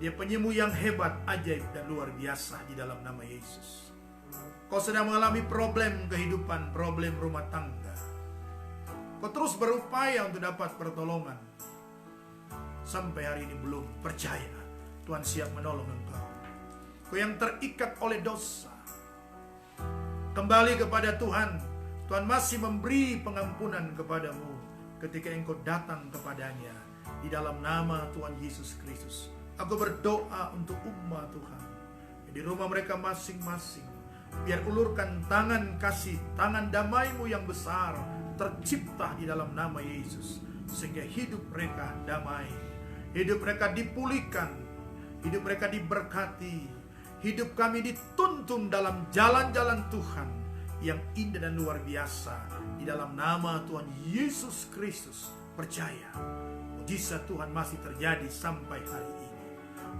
Dia penyembuh yang hebat, ajaib dan luar biasa di dalam nama Yesus. Kau sedang mengalami problem kehidupan, problem rumah tangga. Kau terus berupaya untuk dapat pertolongan. Sampai hari ini belum percaya Tuhan siap menolong engkau. Kau yang terikat oleh dosa, kembali kepada Tuhan. Tuhan masih memberi pengampunan kepadamu ketika engkau datang kepadanya di dalam nama Tuhan Yesus Kristus. Aku berdoa untuk umat Tuhan di rumah mereka masing-masing. Biar ulurkan tangan kasih, tangan damai-Mu yang besar tercipta di dalam nama Yesus, sehingga hidup mereka damai, hidup mereka dipulihkan, hidup mereka diberkati, hidup kami dituntun dalam jalan-jalan Tuhan yang indah dan luar biasa di dalam nama Tuhan Yesus Kristus. Percaya mujizat Tuhan masih terjadi sampai hari ini.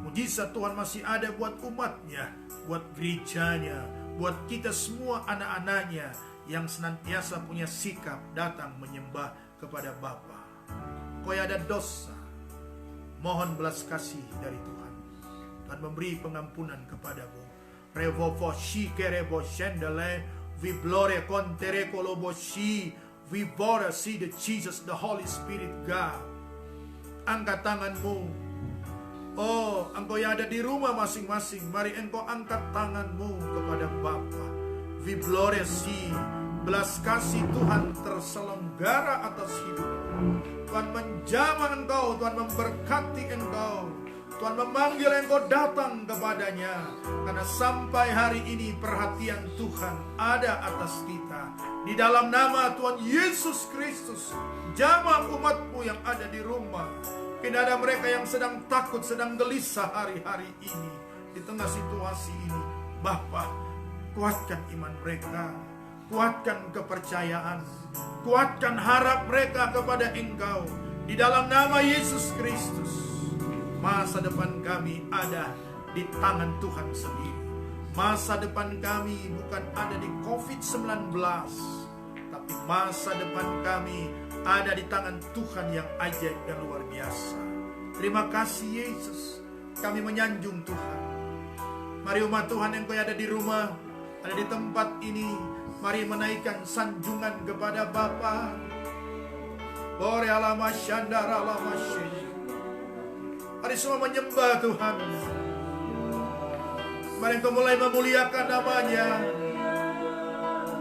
Mujizat Tuhan masih ada buat umatnya, buat gerejanya, buat kita semua anak-anaknya yang senantiasa punya sikap datang menyembah kepada Bapa. Kau yang ada dosa, mohon belas kasih dari Tuhan. Tuhan memberi pengampunan kepadamu. Revovo shikerebo shendele. We glory contere koloboshi. We bora see the Jesus, the Holy Spirit God. Angkat tanganmu. Oh, engkau yang ada di rumah masing-masing, mari engkau angkat tanganmu kepada Bapa. We glory see. Belas kasih Tuhan terselenggara atas hidupmu. Tuhan menjamah engkau, Tuhan memberkati engkau. Tuhan memanggil engkau datang kepadanya. Karena sampai hari ini perhatian Tuhan ada atas kita. Di dalam nama Tuhan Yesus Kristus, jamah umatmu yang ada di rumah. Mungkin ada mereka yang sedang takut, sedang gelisah hari-hari ini. Di tengah situasi ini, Bapa, kuatkan iman mereka. Kuatkan kepercayaan. Kuatkan harap mereka kepada Engkau. Di dalam nama Yesus Kristus. Masa depan kami ada di tangan Tuhan sendiri. Masa depan kami bukan ada di COVID-19, tapi masa depan kami ada di tangan Tuhan yang ajaib dan luar biasa. Terima kasih Yesus. Kami menyanjung Tuhan. Mari umat Tuhan yang ada di rumah, ada di tempat ini, mari menaikkan sanjungan kepada Bapa. Bore alama syandara alama syandara. Mari semua menyembah Tuhan. Mari engkau mulai memuliakan namanya.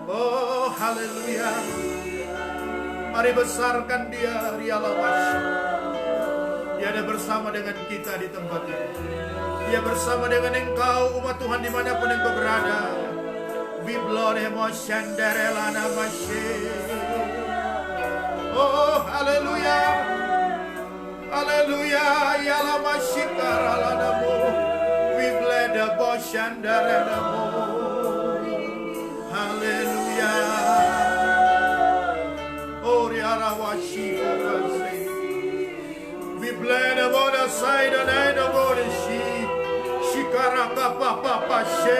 Oh haleluya. Mari besarkan Dia. Dia ada bersama dengan kita di tempat ini. Dia bersama dengan engkau umat Tuhan dimanapun engkau berada. Oh haleluya. Haleluya, ya la mashikara la namo. We bled the boshandara namo. Haleluya. Oh riara washikara se. bled about the side and I know about the Shikaraka Papa She.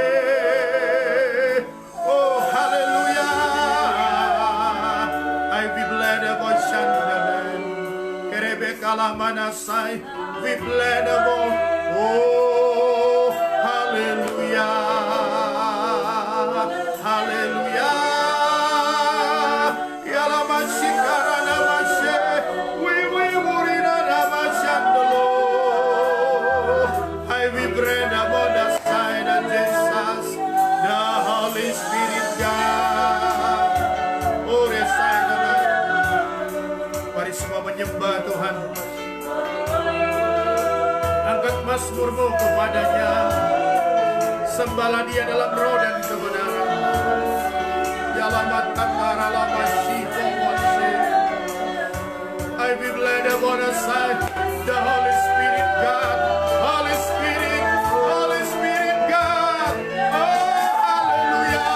Oh, hallelujah. I be bled about Shandalan. Kerebeka Lamanasai. We bled about. Oh, hallelujah. Hallelujah. Yalamashikara Namashe. We Murina Namashandalo. I we bread about the side of Jesus, the Holy Spirit God. Oh, the side of God. Mari semua menyembah Tuhan. Angkat mazmurmu kepadanya. Sembahlah dia dalam roh dan kebenaran. Yalamat takara lama shiko moshe. I be bled upon the side, the Holy Spirit God, Holy Spirit God. Oh, hallelujah.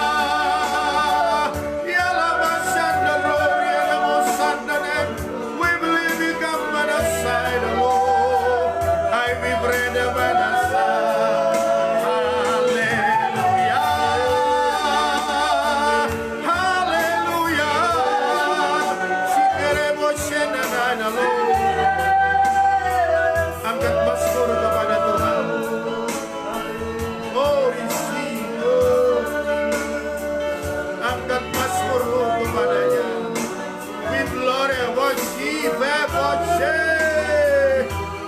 Yalamat shandaro, yalamat sandanem. We believe you come by the side, Lord. I be bled upon the side. Angkat mazmur kepada Tuhan. Oh, receive. Angkat mazmurmu kepadanya. We glory worship.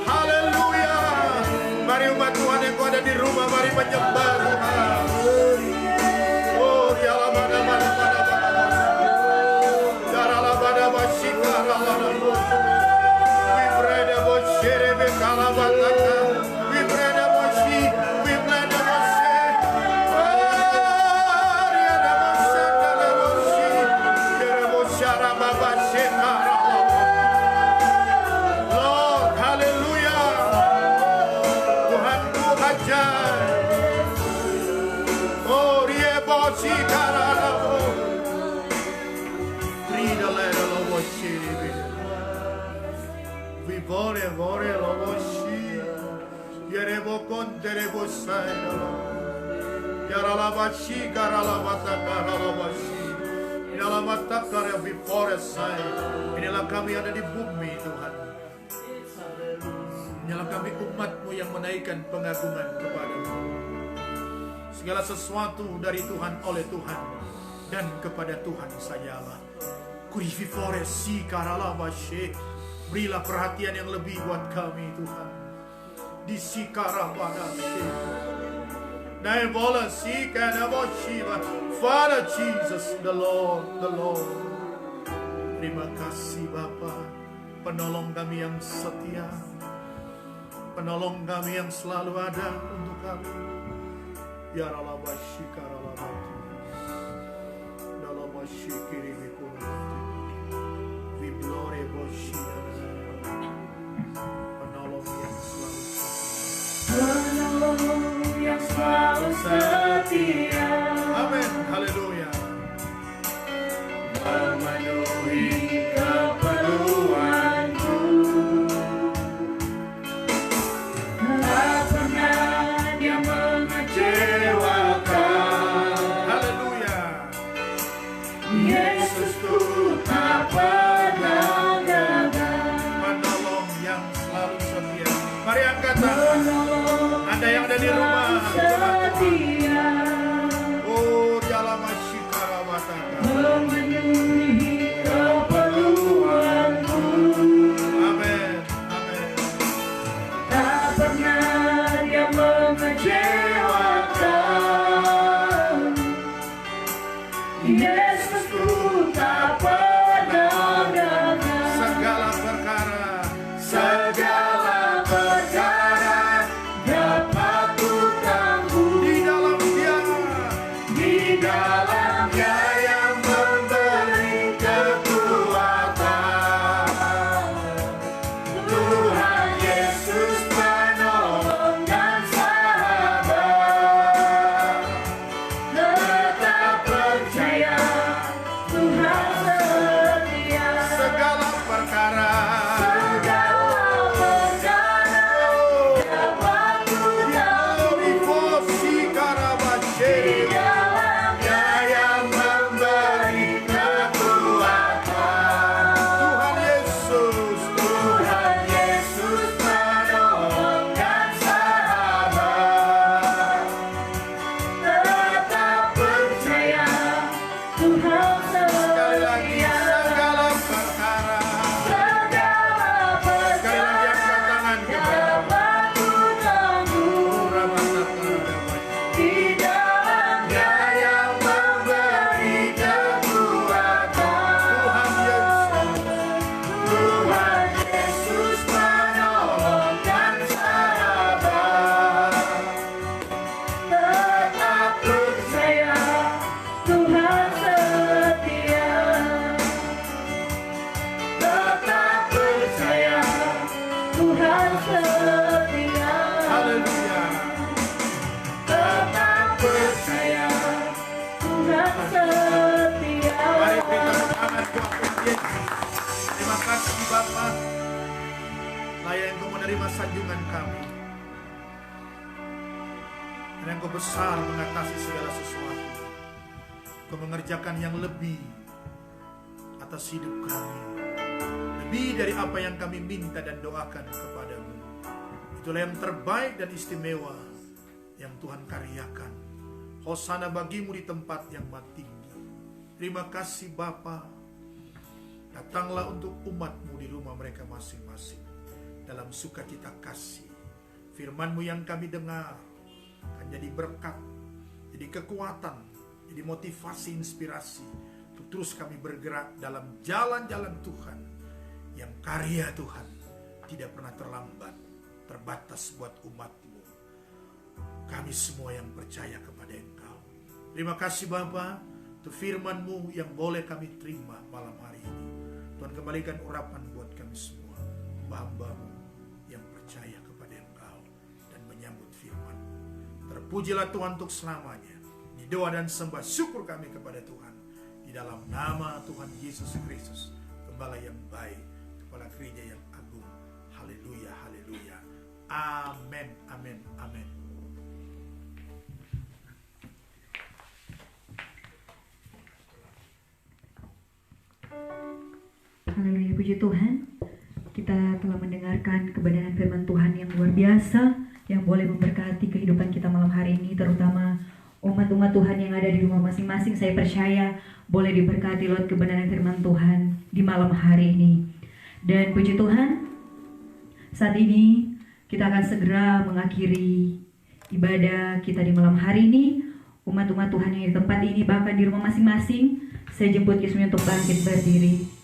Haleluya. Mari umat Tuhan yang ada di rumah, mari menyembah Tuhan. Oh, dialah mana-mana. Daralabada basyikara lalamu. Sherebe kalabataka, we bled a moshi, we bled a moshi. Oh, riada moshanda la moshi, kerebo sharaba bashekara. Lord, hallelujah. Tuhanku ajaib. Oh, riebo shikara lamo. Rida leda lo moshi. Vore lo moshi, yerebo konterebo saino, yaralabashi karalabashi, inalamatakar before sai. Inilah kami ada di bumi Tuhan. Inilah kami umat-Mu yang menaikkan pengagungan kepadamu. Segala sesuatu dari Tuhan oleh Tuhan dan kepada Tuhan sajalah. Kurifi fore si karalabashi. Berilah perhatian yang lebih buat kami Tuhan. Di sikara pada Naibola sikana boshiva. Father Jesus, the Lord. Terima kasih Bapa, penolong kami yang setia, penolong kami yang selalu ada untuk kami. Ya Allah basyikara labati. Dalam basyikiri mikurati. We glory boshia. Penolong yang selalu setia. Amin, haleluya. Memenuhi keperluanku. Tak pernah dia mengecewakan. Haleluya. Yesus ku tak pernah gagal. Penolong yang selalu setia. Mari angkat tangan. Anda yang ada di rumah, sebuah audiensi. Terima kasih Bapa, layak Engkau menerima sanjungan kami. Dan Engkau besar mengatasi segala sesuatu. Engkau mengerjakan yang lebih atas hidup kami, lebih dari apa yang kami minta dan doakan kepadamu. Itulah yang terbaik dan istimewa yang Tuhan karyakan. Hosana bagimu di tempat yang tinggi. Terima kasih Bapa. Datanglah untuk umatmu di rumah mereka masing-masing dalam sukacita kasih. Firman-Mu yang kami dengar akan jadi berkat, jadi kekuatan, jadi motivasi, inspirasi untuk terus kami bergerak dalam jalan-jalan Tuhan yang karya Tuhan tidak pernah terlambat, terbatas buat umat-Mu. Kami semua yang percaya kepada Engkau. Terima kasih Bapa untuk firman-Mu yang boleh kami terima malam hari ini. Tuhan kembalikan urapan buat kami semua, hamba-Mu yang percaya kepada Engkau dan menyambut firman-Mu. Terpujilah Tuhan untuk selamanya. Di doa dan sembah syukur kami kepada Tuhan di dalam nama Tuhan Yesus Kristus, Gembala yang baik, Kepala Gereja yang agung. Haleluya, haleluya. Amin, amin, amin. Haleluya, puji Tuhan. Kita telah mendengarkan kebenaran firman Tuhan yang luar biasa, yang boleh memberkati kehidupan kita malam hari ini, terutama umat-umat Tuhan yang ada di rumah masing-masing. Saya percaya boleh diberkati lewat kebenaran firman Tuhan di malam hari ini. Dan puji Tuhan, saat ini kita akan segera mengakhiri ibadah kita di malam hari ini. Umat-umat Tuhan yang di tempat ini, bahkan di rumah masing-masing, saya jemput Yesus untuk bangkit berdiri.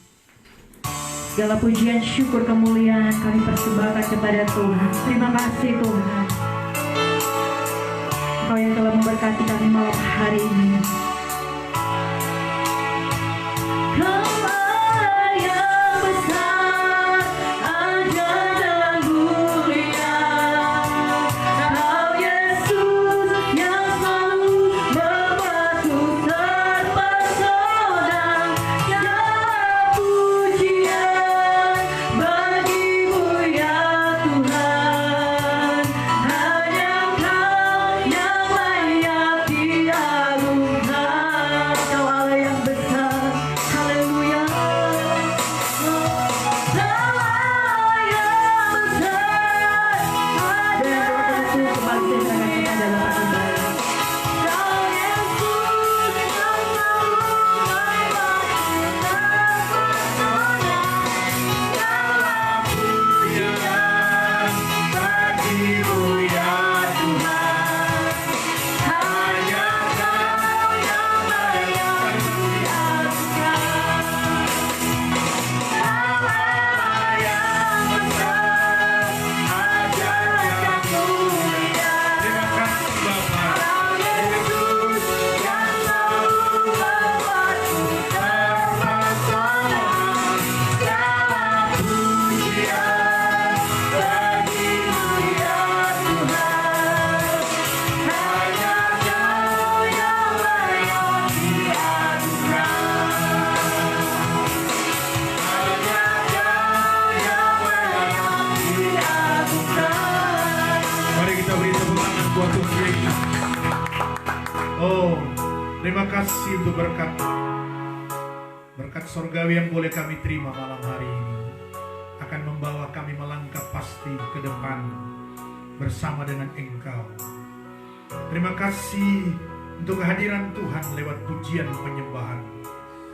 Segala pujian, syukur, kemuliaan kami persembahkan kepada Tuhan. Terima kasih Tuhan, Engkau yang telah memberkati kami malam hari ini. Kau yang besar, ajaib dan mulia. Kau Yesus yang selalu membuatku terpesona. Segala pujian bagimu ya Tuhan. Hanya Engkau yang layak diagungkan. Kau Allah yang besar. Haleluya. Allah yang besar. Dan doa-doaku kembali saya serahkan dalam kembali. Kau Yesus yang selalu membuatku terpesona. Segala pujian bagimu ya Tuhan. Hanya Kau yang layak diagungkan. Allah yang besar, ajaib dan mulia. Terima kasih Bapa. Kau Yesus yang selalu membuatku terpesona. Segala pujian bagimu ya Tuhan. Hanya Kau yang layak diagungkan. Hanya Kau yang layak diagungkan. Mari kita beri tepuk tangan buat Tuhan Yesus. Oh, terima kasih untuk berkat sorgawi yang boleh kami terima malam hari ini, akan membawa kami melangkah pasti ke depan bersama dengan Engkau. Terima kasih untuk kehadiran Tuhan lewat pujian penyembahan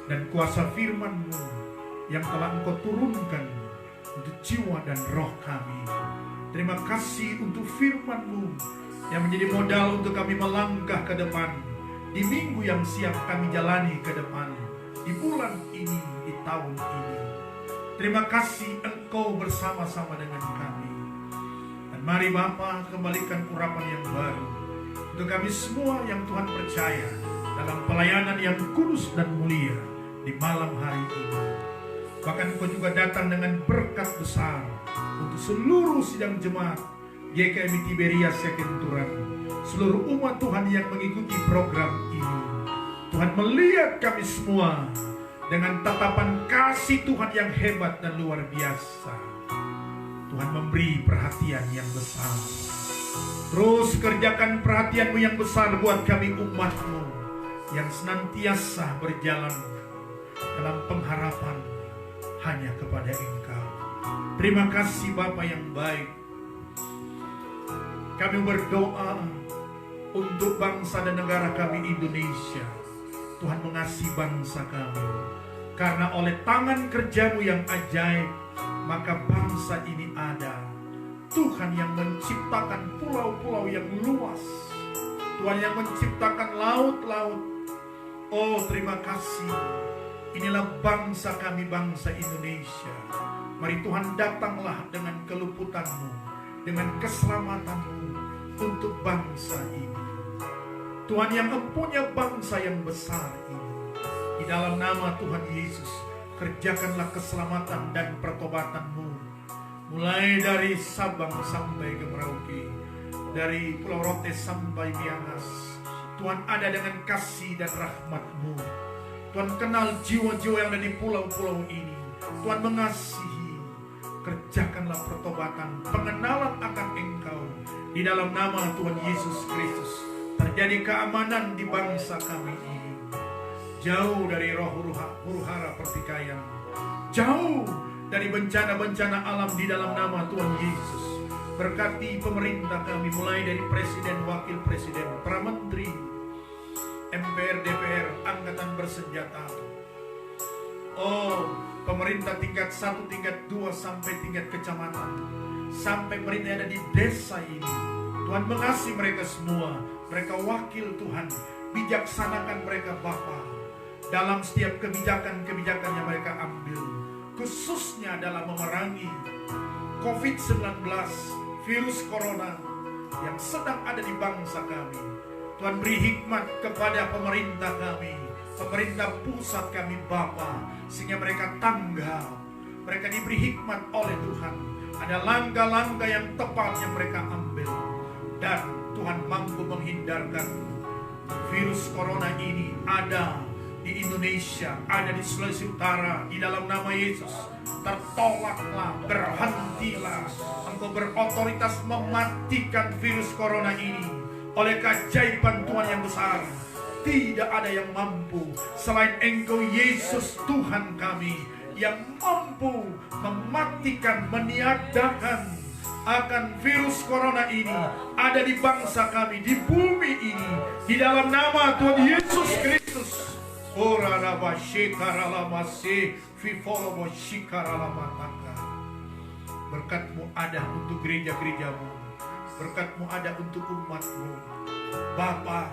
dan kuasa firman-Mu yang telah Engkau turunkan untuk jiwa dan roh kami. Terima kasih untuk firman-Mu yang menjadi modal untuk kami melangkah ke depan di minggu yang siap kami jalani ke depan, di bulan ini, di tahun ini. Terima kasih Engkau bersama-sama dengan kami. Dan mari Bapa, kembalikan urapan yang baru untuk kami semua yang Tuhan percaya dalam pelayanan yang kudus dan mulia di malam hari ini. Bahkan Engkau juga datang dengan berkat besar untuk seluruh sidang jemaat GKMI Tiberias Sekenturan, seluruh umat Tuhan yang mengikuti program ini. Tuhan melihat kami semua dengan tatapan kasih Tuhan yang hebat dan luar biasa. Tuhan memberi perhatian yang besar. Terus kerjakan perhatian-Mu yang besar buat kami umat-Mu yang senantiasa berjalan dalam pengharapan hanya kepada Engkau. Terima kasih Bapa yang baik. Kami berdoa untuk bangsa dan negara kami Indonesia. Tuhan mengasihi bangsa kami. Karena oleh tangan kerja-Mu yang ajaib, maka bangsa ini ada. Tuhan yang menciptakan pulau-pulau yang luas. Tuhan yang menciptakan laut-laut. Oh, terima kasih. Inilah bangsa kami, bangsa Indonesia. Mari Tuhan, datanglah dengan keluputan-Mu, dengan keselamatan-Mu untuk bangsa ini. Tuhan yang mempunyai bangsa yang besar ini. Di dalam nama Tuhan Yesus, kerjakanlah keselamatan dan pertobatan-Mu. Mulai dari Sabang sampai ke Merauke, dari Pulau Rote sampai Miangas. Tuhan ada dengan kasih dan rahmat-Mu. Tuhan kenal jiwa-jiwa yang ada di pulau-pulau ini. Tuhan mengasihi. Kerjakanlah pertobatan, pengenalan akan Engkau. Di dalam nama Tuhan Yesus Kristus, terjadi keamanan di bangsa kami ini. Jauh dari roh huru-hara pertikaian. Jauh dari bencana-bencana alam di dalam nama Tuhan Yesus. Berkati pemerintah kami, mulai dari Presiden, Wakil Presiden, para Menteri, MPR, DPR, Angkatan Bersenjata. Oh, pemerintah tingkat 1, tingkat 2, sampai tingkat kecamatan. Sampai pemerintah yang ada di desa ini. Tuhan mengasihi mereka semua. Mereka wakil Tuhan. Bijaksanakan mereka Bapa dalam setiap kebijakan-kebijakan yang mereka ambil. Khususnya dalam memerangi COVID-19, virus corona yang sedang ada di bangsa kami. Tuhan beri hikmat kepada pemerintah kami, pemerintah pusat kami Bapa, sehingga mereka tanggap. Mereka diberi hikmat oleh Tuhan. Ada langkah-langkah yang tepat yang mereka ambil. Dan Tuhan mampu menghindarkan virus corona ini ada di Indonesia, ada di Sulawesi Utara. Di dalam nama Yesus, tertolaklah, berhentilah. Engkau berotoritas mematikan virus corona ini oleh keajaiban Tuhan yang besar. Tidak ada yang mampu selain Engkau Yesus Tuhan kami, yang mampu mematikan, meniadakan akan virus corona ini ada di bangsa kami, di bumi ini, di dalam nama Tuhan Yesus Kristus. Berkat-Mu ada untuk gereja-gereja-Mu, berkat-Mu ada untuk umat-Mu. Bapa,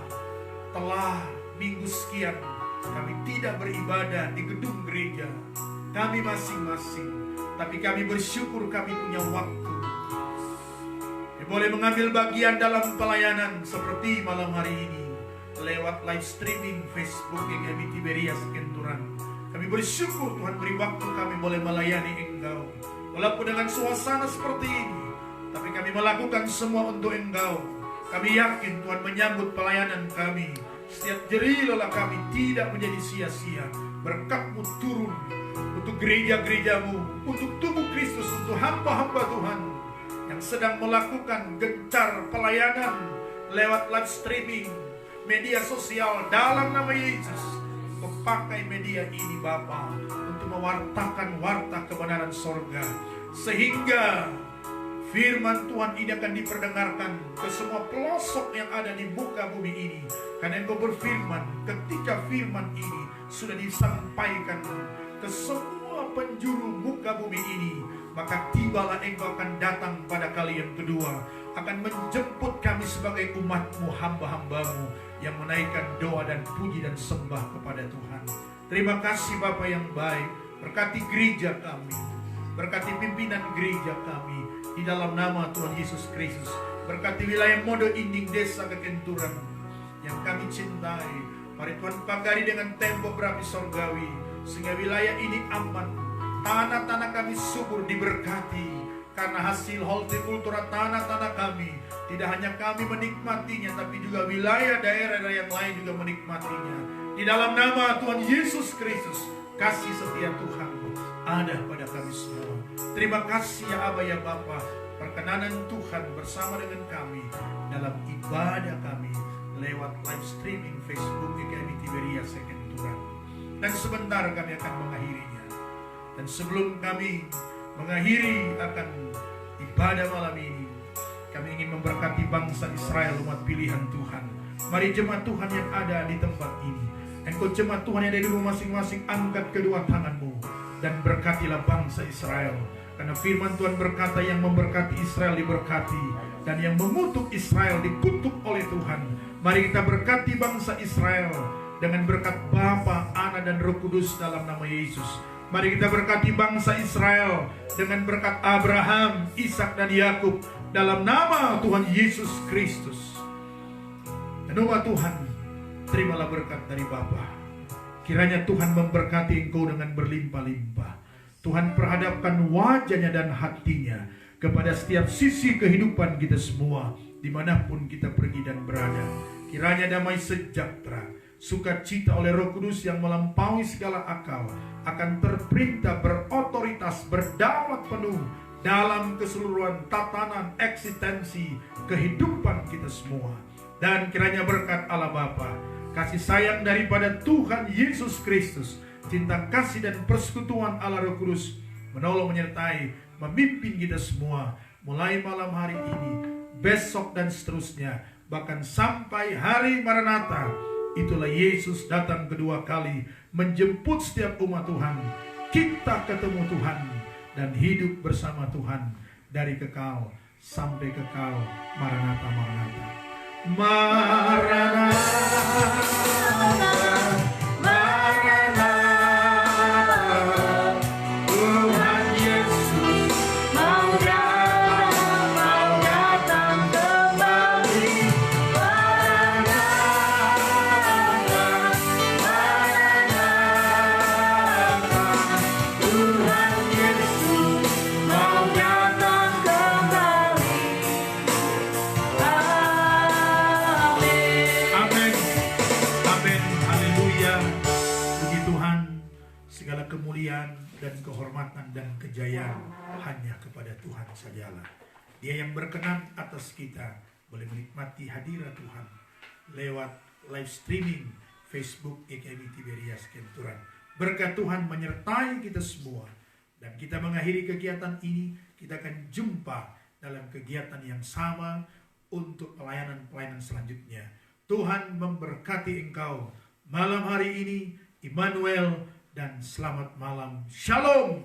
telah minggu sekian kami tidak beribadah di gedung gereja kami masing-masing, tapi kami bersyukur kami punya waktu. Kami boleh mengambil bagian dalam pelayanan seperti malam hari ini lewat live streaming Facebook GKI Tiberias Kenturan. Kami bersyukur Tuhan beri waktu kami boleh melayani Engkau. Walaupun dengan suasana seperti ini, tapi kami melakukan semua untuk Engkau. Kami yakin Tuhan menyambut pelayanan kami. Setiap jerih lelah kami tidak menjadi sia-sia. Berkat-Mu turun untuk gereja-gereja-Mu, untuk tubuh Kristus, untuk hamba-hamba Tuhan yang sedang melakukan gencar pelayanan lewat live streaming, media sosial. Dalam nama Yesus, pakai media ini Bapa untuk mewartakan warta kebenaran sorga, sehingga firman Tuhan ini akan diperdengarkan ke semua pelosok yang ada di muka bumi ini. Karena Engkau berfirman, ketika firman ini sudah disampaikan ke semua penjuru muka bumi ini, maka tibalah Engkau akan datang pada kali yang kedua, akan menjemput kami sebagai umat-Mu, hamba-hamba-Mu yang menaikkan doa dan puji dan sembah kepada Tuhan. Terima kasih Bapa yang baik. Berkati gereja kami, berkati pimpinan gereja kami di dalam nama Tuhan Yesus Kristus. Berkati wilayah Modo Inding, Desa Kekenturan yang kami cintai. Mari Tuhan pagari dengan tembok berapi sorgawi, sehingga wilayah ini aman. Tanah-tanah kami subur diberkati, karena hasil hortikultura tanah-tanah kami, tidak hanya kami menikmatinya, tapi juga wilayah daerah yang lain juga menikmatinya. Di dalam nama Tuhan Yesus Kristus, kasih setia Tuhan ada pada kami semua. Terima kasih ya Aba ya Bapa, perkenanan Tuhan bersama dengan kami dalam ibadah kami lewat live streaming Facebook GKMI Tiberias Kenturan. Dan sebentar kami akan mengakhirinya. Dan sebelum kami mengakhiri akan ibadah malam ini, kami ingin memberkati bangsa Israel, umat pilihan Tuhan. Mari jemaat Tuhan yang ada di tempat ini, engkau jemaat Tuhan yang ada di rumah masing-masing, angkat kedua tanganmu dan berkatilah bangsa Israel. Karena firman Tuhan berkata, yang memberkati Israel diberkati, dan yang mengutuk Israel dikutuk oleh Tuhan. Mari kita berkati bangsa Israel dengan berkat Bapa, Anak dan Roh Kudus dalam nama Yesus. Mari kita berkati bangsa Israel dengan berkat Abraham, Ishak dan Yakub dalam nama Tuhan Yesus Kristus. Dan Tuhan, terimalah berkat dari Bapa. Kiranya Tuhan memberkati engkau dengan berlimpah-limpah. Tuhan perhadapkan wajahnya dan hatinya kepada setiap sisi kehidupan kita semua, dimanapun kita pergi dan berada. Kiranya damai sejahtera, sukacita oleh Roh Kudus yang melampaui segala akal akan terperintah, berotoritas, berdaulat penuh dalam keseluruhan tatanan eksistensi kehidupan kita semua. Dan kiranya berkat Allah Bapa, kasih sayang daripada Tuhan Yesus Kristus, cinta kasih dan persekutuan Allah Roh Kudus menolong, menyertai, memimpin kita semua mulai malam hari ini, besok dan seterusnya, bahkan sampai hari Maranatha. Itulah Yesus datang kedua kali menjemput setiap umat Tuhan. Kita ketemu Tuhan dan hidup bersama Tuhan dari kekal sampai kekal. Maranatha, Maranatha. Maranatha, Maranatha. Tuhan Yesus mau datang kembali. Kemuliaan dan kehormatan dan kejayaan hanya kepada Tuhan sajalah. Dia yang berkenan atas kita boleh menikmati hadirat Tuhan lewat live streaming Facebook GKMI Tiberias Kenturan. Berkat Tuhan menyertai kita semua, dan kita mengakhiri kegiatan ini. Kita akan jumpa dalam kegiatan yang sama untuk pelayanan-pelayanan selanjutnya. Tuhan memberkati engkau malam hari ini. Immanuel, dan selamat malam. Shalom.